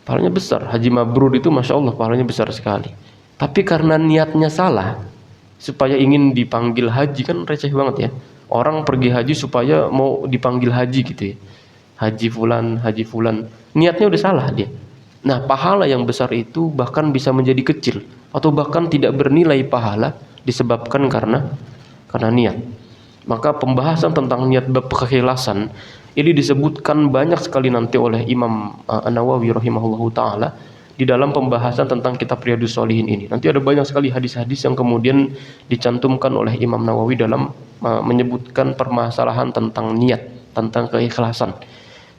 pahalanya besar. Haji mabrur itu Masya Allah pahalanya besar sekali. Tapi karena niatnya salah, supaya ingin dipanggil haji, kan receh banget ya. Orang pergi haji supaya mau dipanggil haji gitu ya. Haji fulan. Niatnya udah salah dia. Nah, pahala yang besar itu bahkan bisa menjadi kecil atau bahkan tidak bernilai pahala disebabkan karena niat. Maka pembahasan tentang niat bab keikhlasan ini disebutkan banyak sekali nanti oleh Imam An-Nawawi rahimahullahu taala di dalam pembahasan tentang kitab Riyadhus Shalihin ini. Nanti ada banyak sekali hadis-hadis yang kemudian dicantumkan oleh Imam Nawawi dalam menyebutkan permasalahan tentang niat, tentang keikhlasan.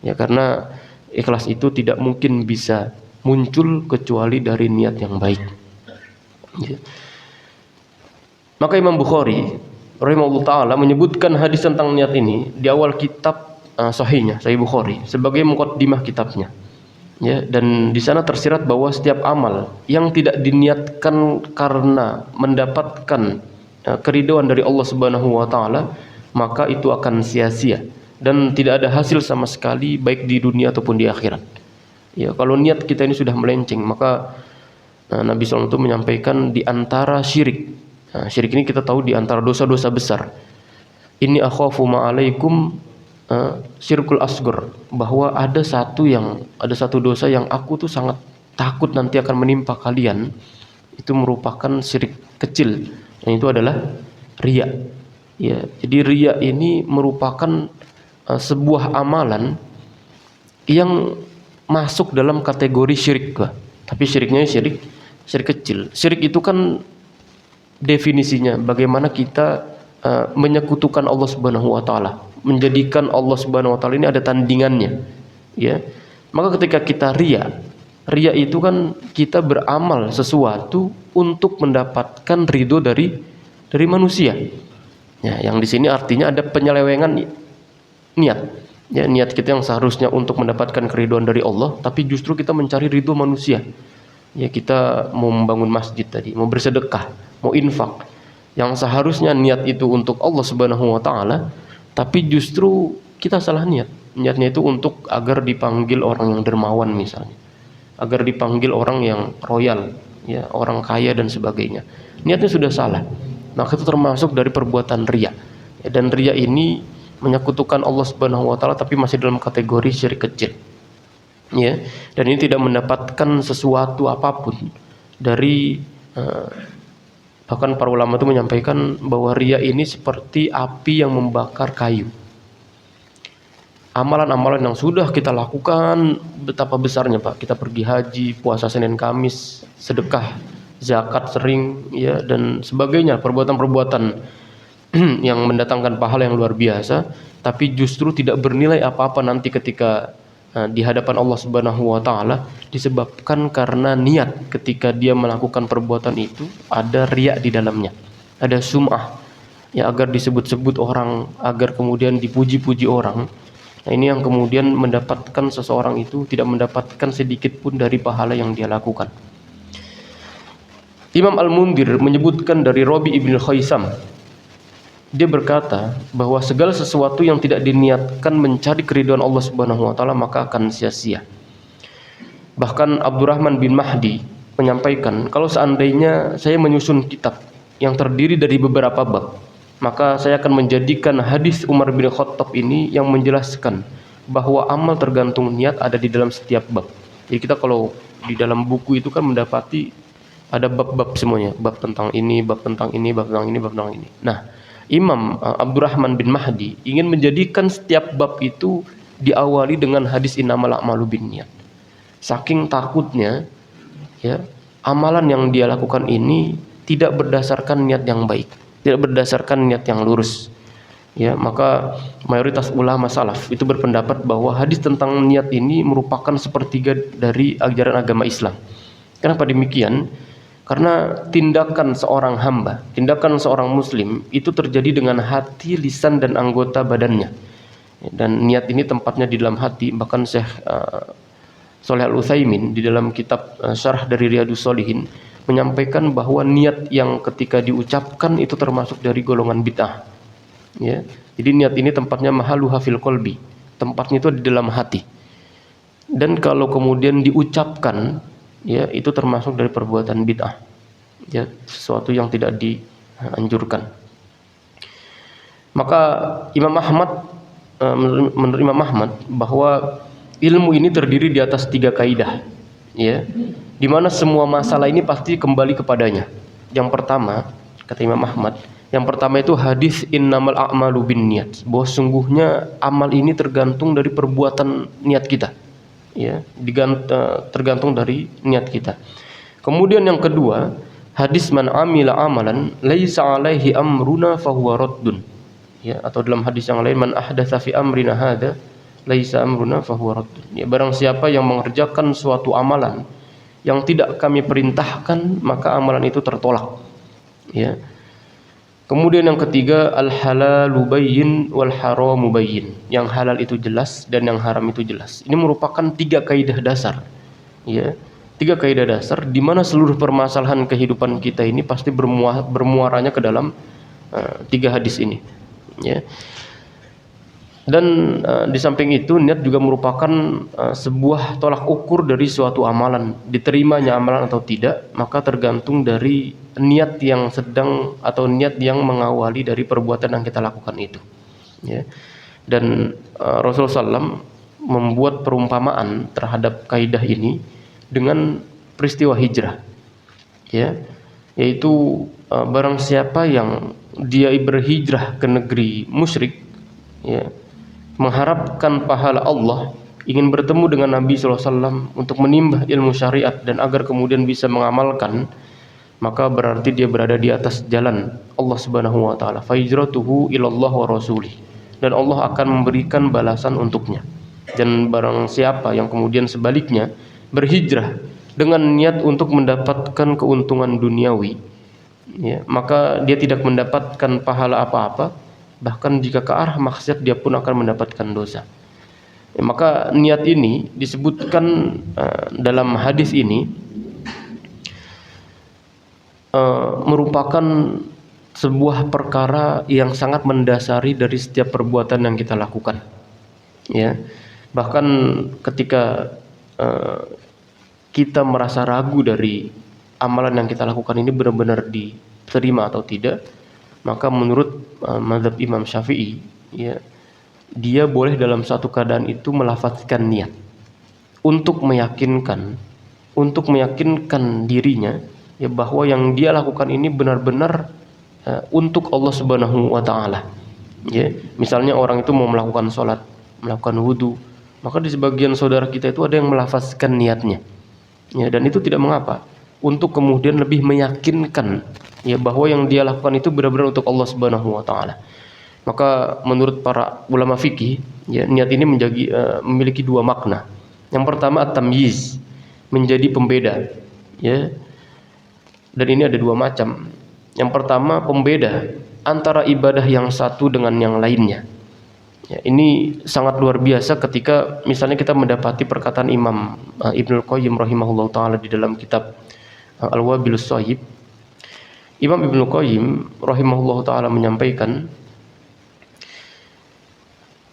Ya, karena ikhlas itu tidak mungkin bisa muncul kecuali dari niat yang baik. Ya. Maka Imam Bukhari rahimahullah taala menyebutkan hadis tentang niat ini di awal kitab Sahihnya, Sahih Bukhari, sebagai muqaddimah kitabnya. Ya, dan di sana tersirat bahwa setiap amal yang tidak diniatkan karena mendapatkan keridhaan dari Allah Subhanahu wa taala, maka itu akan sia-sia dan tidak ada hasil sama sekali baik di dunia ataupun di akhirat. Ya, kalau niat kita ini sudah melenceng, maka Nabi SAW itu menyampaikan di antara syirik. Syirik ini kita tahu di antara dosa-dosa besar. Inni akhafu ma'alaikum syirkul asghar, bahwa ada satu dosa yang aku tuh sangat takut nanti akan menimpa kalian. Itu merupakan syirik kecil, dan itu adalah riya. Ya, jadi riya ini merupakan sebuah amalan yang masuk dalam kategori syirik, tapi syiriknya syirik kecil. Syirik itu kan definisinya bagaimana kita menyekutukan Allah Subhanahu wa taala, menjadikan Allah Subhanahu wa taala ini ada tandingannya. Ya. Maka ketika kita riya itu kan kita beramal sesuatu untuk mendapatkan ridho dari manusia. Ya, yang di sini artinya ada penyelewengan niat. Ya, niat kita yang seharusnya untuk mendapatkan keridhaan dari Allah, tapi justru kita mencari ridho manusia. Ya, kita mau membangun masjid tadi, mau bersedekah, mau infak, yang seharusnya niat itu untuk Allah Subhanahu wa taala, tapi justru kita salah niat. Niatnya itu untuk agar dipanggil orang yang dermawan misalnya, agar dipanggil orang yang royal, ya, orang kaya dan sebagainya. Niatnya sudah salah. Maka itu termasuk dari perbuatan riya. Ya, dan riya ini menyekutukan Allah Subhanahu wa taala tapi masih dalam kategori syirik kecil. Ya, dan ini tidak mendapatkan sesuatu apapun dari bahkan para ulama itu menyampaikan bahwa riya ini seperti api yang membakar kayu. Amalan-amalan yang sudah kita lakukan betapa besarnya, Pak. Kita pergi haji, puasa Senin Kamis, sedekah, zakat sering, ya, dan sebagainya, perbuatan-perbuatan yang mendatangkan pahala yang luar biasa, tapi justru tidak bernilai apa-apa nanti ketika di hadapan Allah Subhanahu wa taala, disebabkan karena niat ketika dia melakukan perbuatan itu ada riya di dalamnya, ada sum'ah, ya, agar disebut-sebut orang, agar kemudian dipuji-puji orang. Nah, ini yang kemudian mendapatkan seseorang itu tidak mendapatkan sedikit pun dari pahala yang dia lakukan. Imam Al-Mundhir menyebutkan dari Rabi ibn Khaisam, dia berkata bahwa segala sesuatu yang tidak diniatkan mencari keridhaan Allah Subhanahu wa taala maka akan sia-sia. Bahkan Abdurrahman bin Mahdi menyampaikan, kalau seandainya saya menyusun kitab yang terdiri dari beberapa bab, maka saya akan menjadikan hadis Umar bin Khattab ini yang menjelaskan bahwa amal tergantung niat ada di dalam setiap bab. Jadi kita kalau di dalam buku itu kan mendapati ada bab-bab semuanya, bab tentang ini, bab tentang ini, bab tentang ini, bab tentang ini. Nah, Imam Abdurrahman bin Mahdi ingin menjadikan setiap bab itu diawali dengan hadis innamal a'malu binniyat. Saking takutnya, ya, amalan yang dia lakukan ini tidak berdasarkan niat yang baik, tidak berdasarkan niat yang lurus. Ya, maka mayoritas ulama salaf itu berpendapat bahwa hadis tentang niat ini merupakan sepertiga dari ajaran agama Islam. Kenapa demikian? Karena tindakan seorang hamba, tindakan seorang muslim itu terjadi dengan hati, lisan dan anggota badannya. Dan niat ini tempatnya di dalam hati. Bahkan Syekh Shalih Al-Utsaimin di dalam kitab Syarah dari Riyadhus Shalihin menyampaikan bahwa niat yang ketika diucapkan itu termasuk dari golongan bid'ah. Ya. Jadi niat ini tempatnya mahaluha fil qalbi, tempatnya itu di dalam hati. Dan kalau kemudian diucapkan, ya, itu termasuk dari perbuatan bid'ah. Ya, sesuatu yang tidak dianjurkan. Maka Imam Ahmad menurut Imam Ahmad bahwa ilmu ini terdiri di atas 3 kaidah, ya, di mana semua masalah ini pasti kembali kepadanya. Yang pertama, kata Imam Ahmad, yang pertama itu hadis innamal a'malu binniyat, bahwa sungguhnya amal ini tergantung dari perbuatan niat kita, ya, tergantung dari niat kita. Kemudian yang kedua, hadis man amila amalan laisa alaihi amruna fahuwa raddun, ya, atau dalam hadis yang lain man ahdatsa fi amrina hadza laisa amruna fahuwa raddun. Ya, barang siapa yang mengerjakan suatu amalan yang tidak kami perintahkan, maka amalan itu tertolak. Ya. Kemudian yang ketiga, al halalu bayyin wal haramu bayyin. Yang halal itu jelas dan yang haram itu jelas. Ini merupakan 3 kaidah dasar. Ya. 3 kaidah dasar di mana seluruh permasalahan kehidupan kita ini pasti bermuaranya ke dalam 3 hadis ini. Ya. Dan di samping itu niat juga merupakan sebuah tolak ukur dari suatu amalan, diterimanya amalan atau tidak, maka tergantung dari niat yang sedang atau niat yang mengawali dari perbuatan yang kita lakukan itu. Ya. Dan Rasulullah SAW membuat perumpamaan terhadap kaidah ini dengan peristiwa hijrah, ya, yaitu barang siapa yang dia berhijrah ke negeri musyrik, ya, mengharapkan pahala Allah, ingin bertemu dengan Nabi SAW untuk menimba ilmu syariat dan agar kemudian bisa mengamalkan, maka berarti dia berada di atas jalan Allah Subhanahu wa taala. Fa hijratuhu ilallah wa rasulih. Dan Allah akan memberikan balasan untuknya. Dan barang siapa yang kemudian sebaliknya berhijrah dengan niat untuk mendapatkan keuntungan duniawi, ya, maka dia tidak mendapatkan pahala apa-apa, bahkan jika ke arah maksiat dia pun akan mendapatkan dosa. Ya, maka niat ini disebutkan dalam hadis ini merupakan sebuah perkara yang sangat mendasari dari setiap perbuatan yang kita lakukan. Ya, bahkan ketika kita merasa ragu dari amalan yang kita lakukan ini benar-benar diterima atau tidak, maka menurut mazhab Imam Syafi'i, ya, dia boleh dalam satu keadaan itu melafazkan niat untuk meyakinkan dirinya, ya, bahwa yang dia lakukan ini benar-benar untuk Allah Subhanahu wa taala. Ya, misalnya orang itu mau melakukan sholat, melakukan wudu, maka di sebagian saudara kita itu ada yang melafazkan niatnya. Ya, dan itu tidak mengapa, untuk kemudian lebih meyakinkan, ya, bahwa yang dia lakukan itu benar-benar untuk Allah Subhanahu wa taala. Maka menurut para ulama fikih, ya, niat ini memiliki 2 makna. Yang pertama at-tamyiz, menjadi pembeda, ya. Dan ini ada 2 macam. Yang pertama pembeda antara ibadah yang satu dengan yang lainnya. Ya, ini sangat luar biasa ketika misalnya kita mendapati perkataan Imam Ibnul Qayyim rahimahullah ta'ala di dalam kitab Al-Wabilus Shayyib. Imam Ibnul Qayyim rahimahullah ta'ala menyampaikan,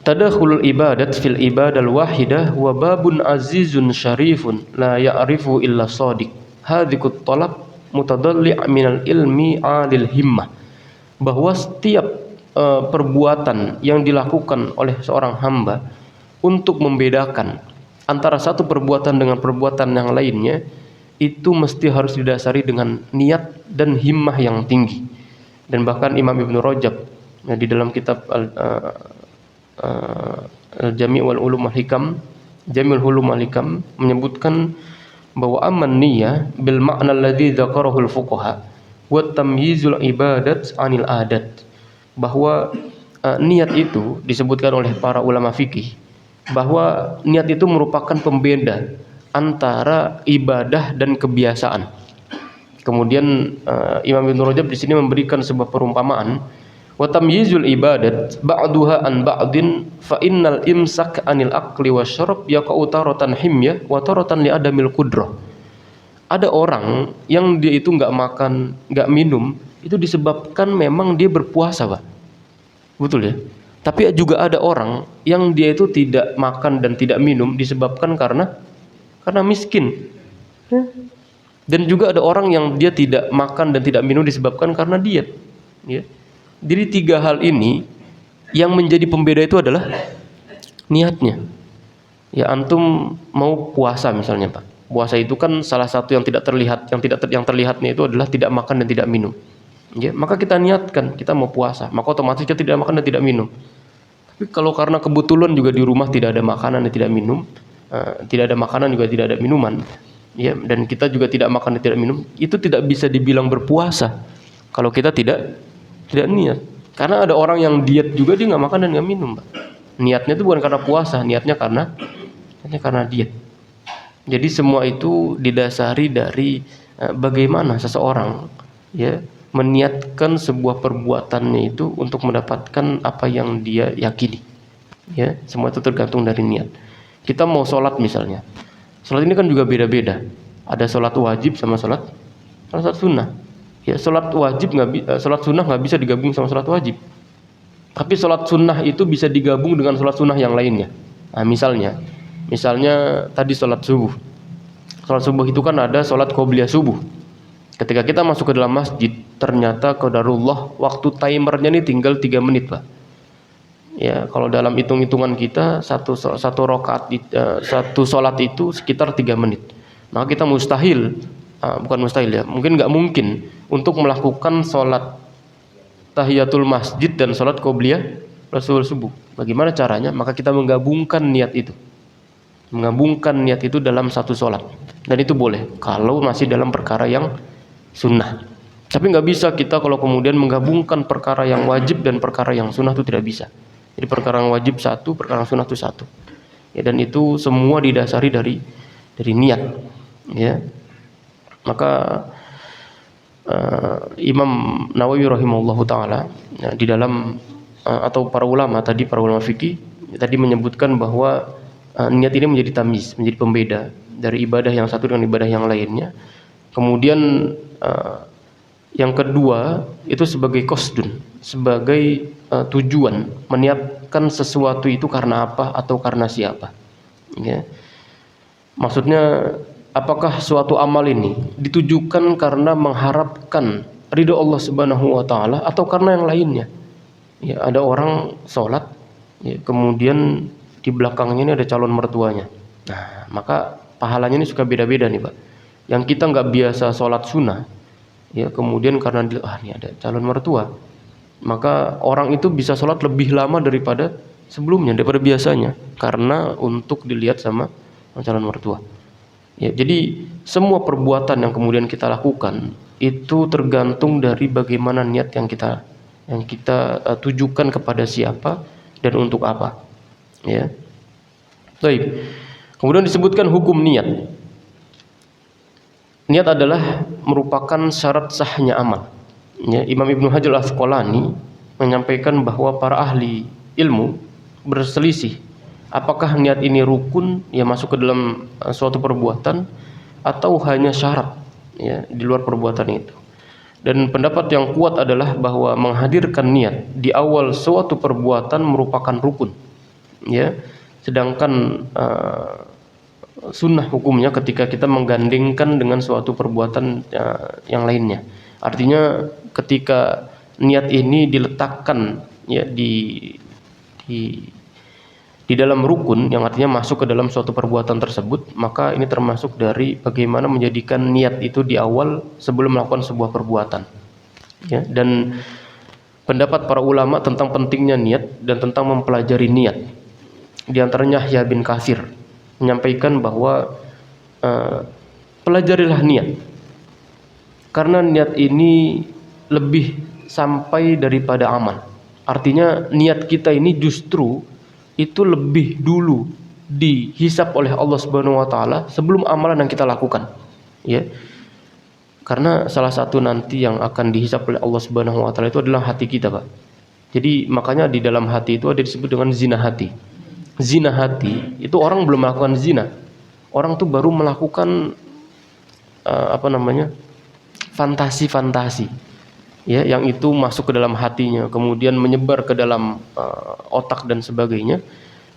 Tadakhulul ibadat fil ibadal wahidah wa babun azizun syarifun la ya'rifu illa shadiq. Hadzikut talab mutadalli' minal ilmi 'alil himmah. Bahwa setiap perbuatan yang dilakukan oleh seorang hamba untuk membedakan antara satu perbuatan dengan perbuatan yang lainnya itu mesti harus didasari dengan niat dan himmah yang tinggi. Dan bahkan Imam Ibnu Rajab di dalam kitab Jami' wal Ulum al Hikam, Jami'ul Ulum al Hikam menyebutkan bahwa aman niyah bil ma'na alladzi dzakarahu al fuqaha wa tamyizul ibadat 'anil adat. Bahwa niat itu disebutkan oleh para ulama fikih bahwa niat itu merupakan pembeda antara ibadah dan kebiasaan. Kemudian Imam Ibnu Rajab di sini memberikan sebuah perumpamaan, wa tamyizul ibadat ba'duha an ba'din fa innal imsak anil akli wasyarab yaqa'u taratan himyah wa taratan li adamil qudrah. Ada orang yang dia itu enggak makan, enggak minum, itu disebabkan memang dia berpuasa, Pak. Betul ya? Tapi juga ada orang yang dia itu tidak makan dan tidak minum disebabkan karena miskin. Dan juga ada orang yang dia tidak makan dan tidak minum disebabkan karena diet. Ya. Jadi tiga hal ini yang menjadi pembeda itu adalah niatnya. Ya, antum mau puasa misalnya, Pak. Puasa itu kan salah satu yang tidak terlihat, yang terlihatnya itu adalah tidak makan dan tidak minum. Ya, maka kita niatkan kita mau puasa, maka otomatis kita tidak makan dan tidak minum. Tapi kalau karena kebetulan juga di rumah tidak ada makanan dan tidak minum, tidak ada makanan juga tidak ada minuman, ya, dan kita juga tidak makan dan tidak minum, itu tidak bisa dibilang berpuasa kalau kita tidak niat. Karena ada orang yang diet juga dia nggak makan dan nggak minum, Pak. Niatnya itu bukan karena puasa, niatnya karena diet. Jadi semua itu didasari dari bagaimana seseorang ya meniatkan sebuah perbuatannya itu untuk mendapatkan apa yang dia yakini. Ya, semua itu tergantung dari niat. Kita mau sholat misalnya, sholat ini kan juga beda-beda. Ada sholat wajib sama sholat sunnah. Ya, sholat sunnah nggak bisa digabung sama sholat wajib. Tapi sholat sunnah itu bisa digabung dengan sholat sunnah yang lainnya. Nah, misalnya tadi sholat subuh. Sholat subuh itu kan ada sholat qobliyah subuh. Ketika kita masuk ke dalam masjid, ternyata qadarullah waktu timernya ini tinggal 3 menit, Pak. Ya, kalau dalam hitung-hitungan kita satu sholat itu sekitar 3 menit. Maka kita bukan mustahil ya, mungkin nggak mungkin untuk melakukan sholat tahiyatul masjid dan sholat qobliyah rasul subuh. Bagaimana caranya? Maka kita menggabungkan niat itu dalam satu sholat, dan itu boleh kalau masih dalam perkara yang sunnah. Tapi nggak bisa kita kalau kemudian menggabungkan perkara yang wajib dan perkara yang sunnah, itu tidak bisa. Jadi perkara yang wajib satu, perkara yang sunnah itu satu. Ya, dan itu semua didasari dari niat. Ya, maka Imam Nawawi rahimahullahu taala di dalam atau para ulama fikih tadi menyebutkan bahwa niat ini menjadi tamyiz, menjadi pembeda dari ibadah yang satu dengan ibadah yang lainnya. Kemudian yang kedua itu sebagai qasdun, sebagai tujuan, meniatkan sesuatu itu karena apa atau karena siapa. Ya. Maksudnya apakah suatu amal ini ditujukan karena mengharapkan ridho Allah Subhanahu wa taala atau karena yang lainnya. Ya, ada orang sholat, ya, kemudian di belakangnya ini ada calon mertuanya. Nah, maka pahalanya ini suka beda-beda nih, Pak. Yang kita nggak biasa sholat sunnah, ya, kemudian karena ini ada calon mertua, maka orang itu bisa sholat lebih lama daripada sebelumnya, daripada biasanya, karena untuk dilihat sama calon mertua. Ya, jadi semua perbuatan yang kemudian kita lakukan itu tergantung dari bagaimana niat yang kita tujukan kepada siapa dan untuk apa. Ya. Baik. Kemudian disebutkan hukum niat. Niat adalah merupakan syarat sahnya amal. Ya, Imam Ibnu Hajar al-Asqalani menyampaikan bahwa para ahli ilmu berselisih apakah niat ini rukun, ya, masuk ke dalam suatu perbuatan, atau hanya syarat, ya, di luar perbuatan itu. Dan pendapat yang kuat adalah bahwa menghadirkan niat di awal suatu perbuatan merupakan rukun. ya. Sedangkan sunnah hukumnya ketika kita menggandengkan dengan suatu perbuatan yang lainnya. Artinya ketika niat ini diletakkan ya di dalam rukun, yang artinya masuk ke dalam suatu perbuatan tersebut, maka ini termasuk dari bagaimana menjadikan niat itu di awal sebelum melakukan sebuah perbuatan. Ya, dan pendapat para ulama tentang pentingnya niat dan tentang mempelajari niat. Di antaranya Yahya bin Katsir menyampaikan bahwa pelajarilah niat. Karena niat ini lebih sampai daripada amal. Artinya niat kita ini justru itu lebih dulu dihisap oleh Allah Subhanahu wa taala sebelum amalan yang kita lakukan. Ya. Karena salah satu nanti yang akan dihisap oleh Allah Subhanahu wa taala itu adalah hati kita, Pak. Jadi makanya di dalam hati itu ada disebut dengan zina hati. Zina hati itu orang belum melakukan zina. Orang tuh baru melakukan fantasi-fantasi. Ya, yang itu masuk ke dalam hatinya, kemudian menyebar ke dalam otak dan sebagainya,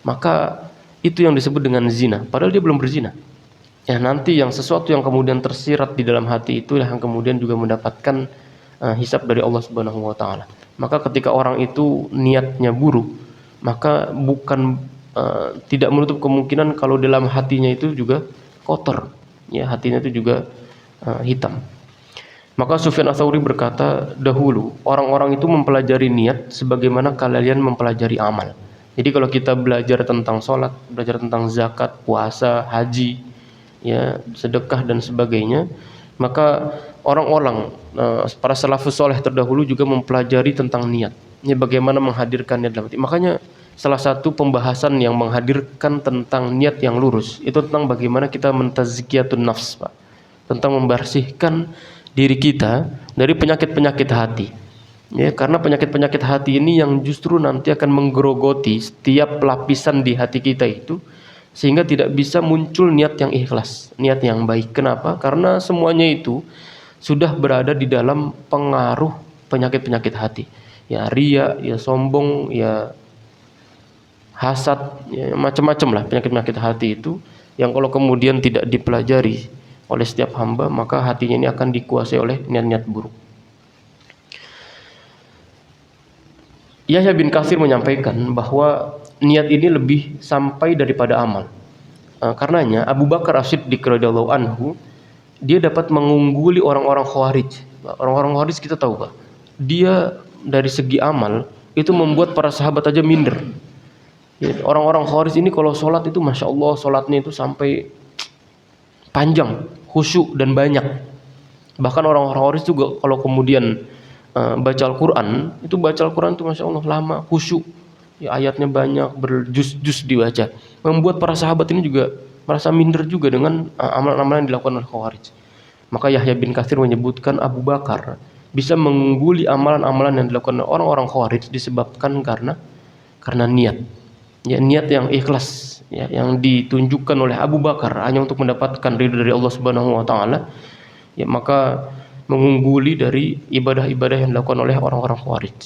maka itu yang disebut dengan zina, padahal dia belum berzina. Ya, nanti yang sesuatu yang kemudian tersirat di dalam hati itu yang kemudian juga mendapatkan hisab dari Allah Subhanahu wa taala. Maka ketika orang itu niatnya buruk, maka bukan tidak menutup kemungkinan kalau dalam hatinya itu juga kotor, ya, hatinya itu juga hitam. Maka Sufyan Ats-Tsauri berkata, dahulu orang-orang itu mempelajari niat sebagaimana kalian mempelajari amal. Jadi kalau kita belajar tentang sholat, belajar tentang zakat, puasa, haji, ya, sedekah dan sebagainya, maka orang-orang para salafus soleh terdahulu juga mempelajari tentang niat. Ini bagaimana menghadirkan niat dalam hati. Makanya salah satu pembahasan yang menghadirkan tentang niat yang lurus itu tentang bagaimana kita mentazkiyatun nafs, Pak. Tentang membersihkan diri kita dari penyakit-penyakit hati. Ya, karena penyakit-penyakit hati ini yang justru nanti akan menggerogoti setiap lapisan di hati kita itu, sehingga tidak bisa muncul niat yang ikhlas, niat yang baik. Kenapa? Karena semuanya itu sudah berada di dalam pengaruh penyakit-penyakit hati. Ya, riya, ya sombong, ya hasad, ya macam-macam lah penyakit-penyakit hati itu, yang kalau kemudian tidak dipelajari oleh setiap hamba, maka hatinya ini akan dikuasai oleh niat-niat buruk. Yahya bin Katsir menyampaikan bahwa niat ini lebih sampai daripada amal. Karenanya Abu Bakar As-Siddiq radhiyallahu anhu dia dapat mengungguli orang-orang Khawarij. Orang-orang Khawarij kita tahu, Pak. Dia dari segi amal itu membuat para sahabat aja minder. Ya, orang-orang Khawarij ini kalau sholat itu masya Allah, sholatnya itu sampai panjang, khusyuk dan banyak. Bahkan orang-orang Khawarij juga kalau kemudian baca Al-Quran, itu baca Al-Quran itu masya Allah lama, khusyuk, ya, ayatnya banyak, berjus-jus dibaca. Membuat para sahabat ini juga merasa minder juga dengan amalan-amalan yang dilakukan oleh Khawarij. Maka Yahya bin Katsir menyebutkan Abu Bakar bisa mengungguli amalan-amalan yang dilakukan oleh orang-orang Khawarij disebabkan karena niat. Ya, niat yang ikhlas, ya, yang ditunjukkan oleh Abu Bakar hanya untuk mendapatkan ridha dari Allah Subhanahu wa taala, ya, maka mengungguli dari ibadah-ibadah yang dilakukan oleh orang-orang Khawarij.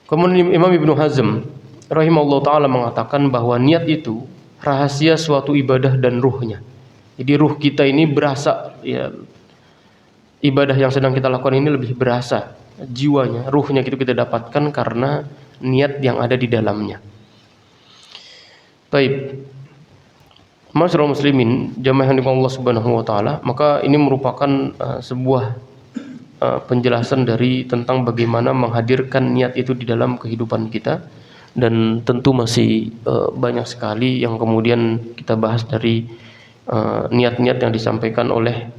Kemudian Imam Ibnu Hazm rahimahullah taala mengatakan bahwa niat itu rahasia suatu ibadah dan ruhnya. Jadi ruh kita ini berasa, ya, ibadah yang sedang kita lakukan ini lebih berasa, jiwanya, ruhnya itu kita dapatkan karena niat yang ada di dalamnya. Baik, masyarakat muslimin jamaah yang dimuliakan Allah Subhanahu wa taala, maka ini merupakan sebuah penjelasan dari tentang bagaimana menghadirkan niat itu di dalam kehidupan kita, dan tentu masih banyak sekali yang kemudian kita bahas dari niat-niat yang disampaikan oleh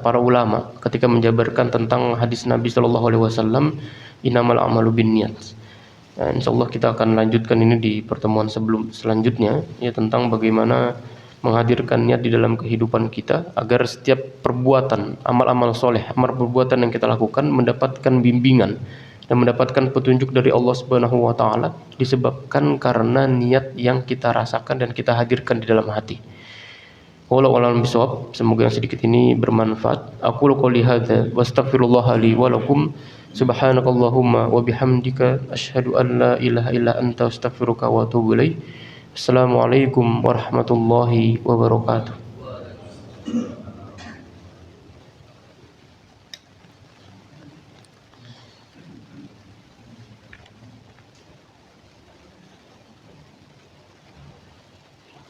para ulama ketika menjabarkan tentang hadis Nabi Shallallahu Alaihi Wasallam, innamal a'malu binniyat. Insyaallah kita akan lanjutkan ini di pertemuan selanjutnya, ya, tentang bagaimana menghadirkan niat di dalam kehidupan kita agar setiap perbuatan, amal-amal soleh, amal perbuatan yang kita lakukan mendapatkan bimbingan dan mendapatkan petunjuk dari Allah Subhanahu wa taala disebabkan karena niat yang kita rasakan dan kita hadirkan di dalam hati. Wallahu a'lam bishawab. Semoga yang sedikit ini bermanfaat. Aku qouli hadza wa astaghfirullah li wa lakum Subhanakallahumma wa bihamdika asyhadu an la ilaha illa anta astaghfiruka wa atubu ilaik. Assalamualaikum warahmatullahi wabarakatuh.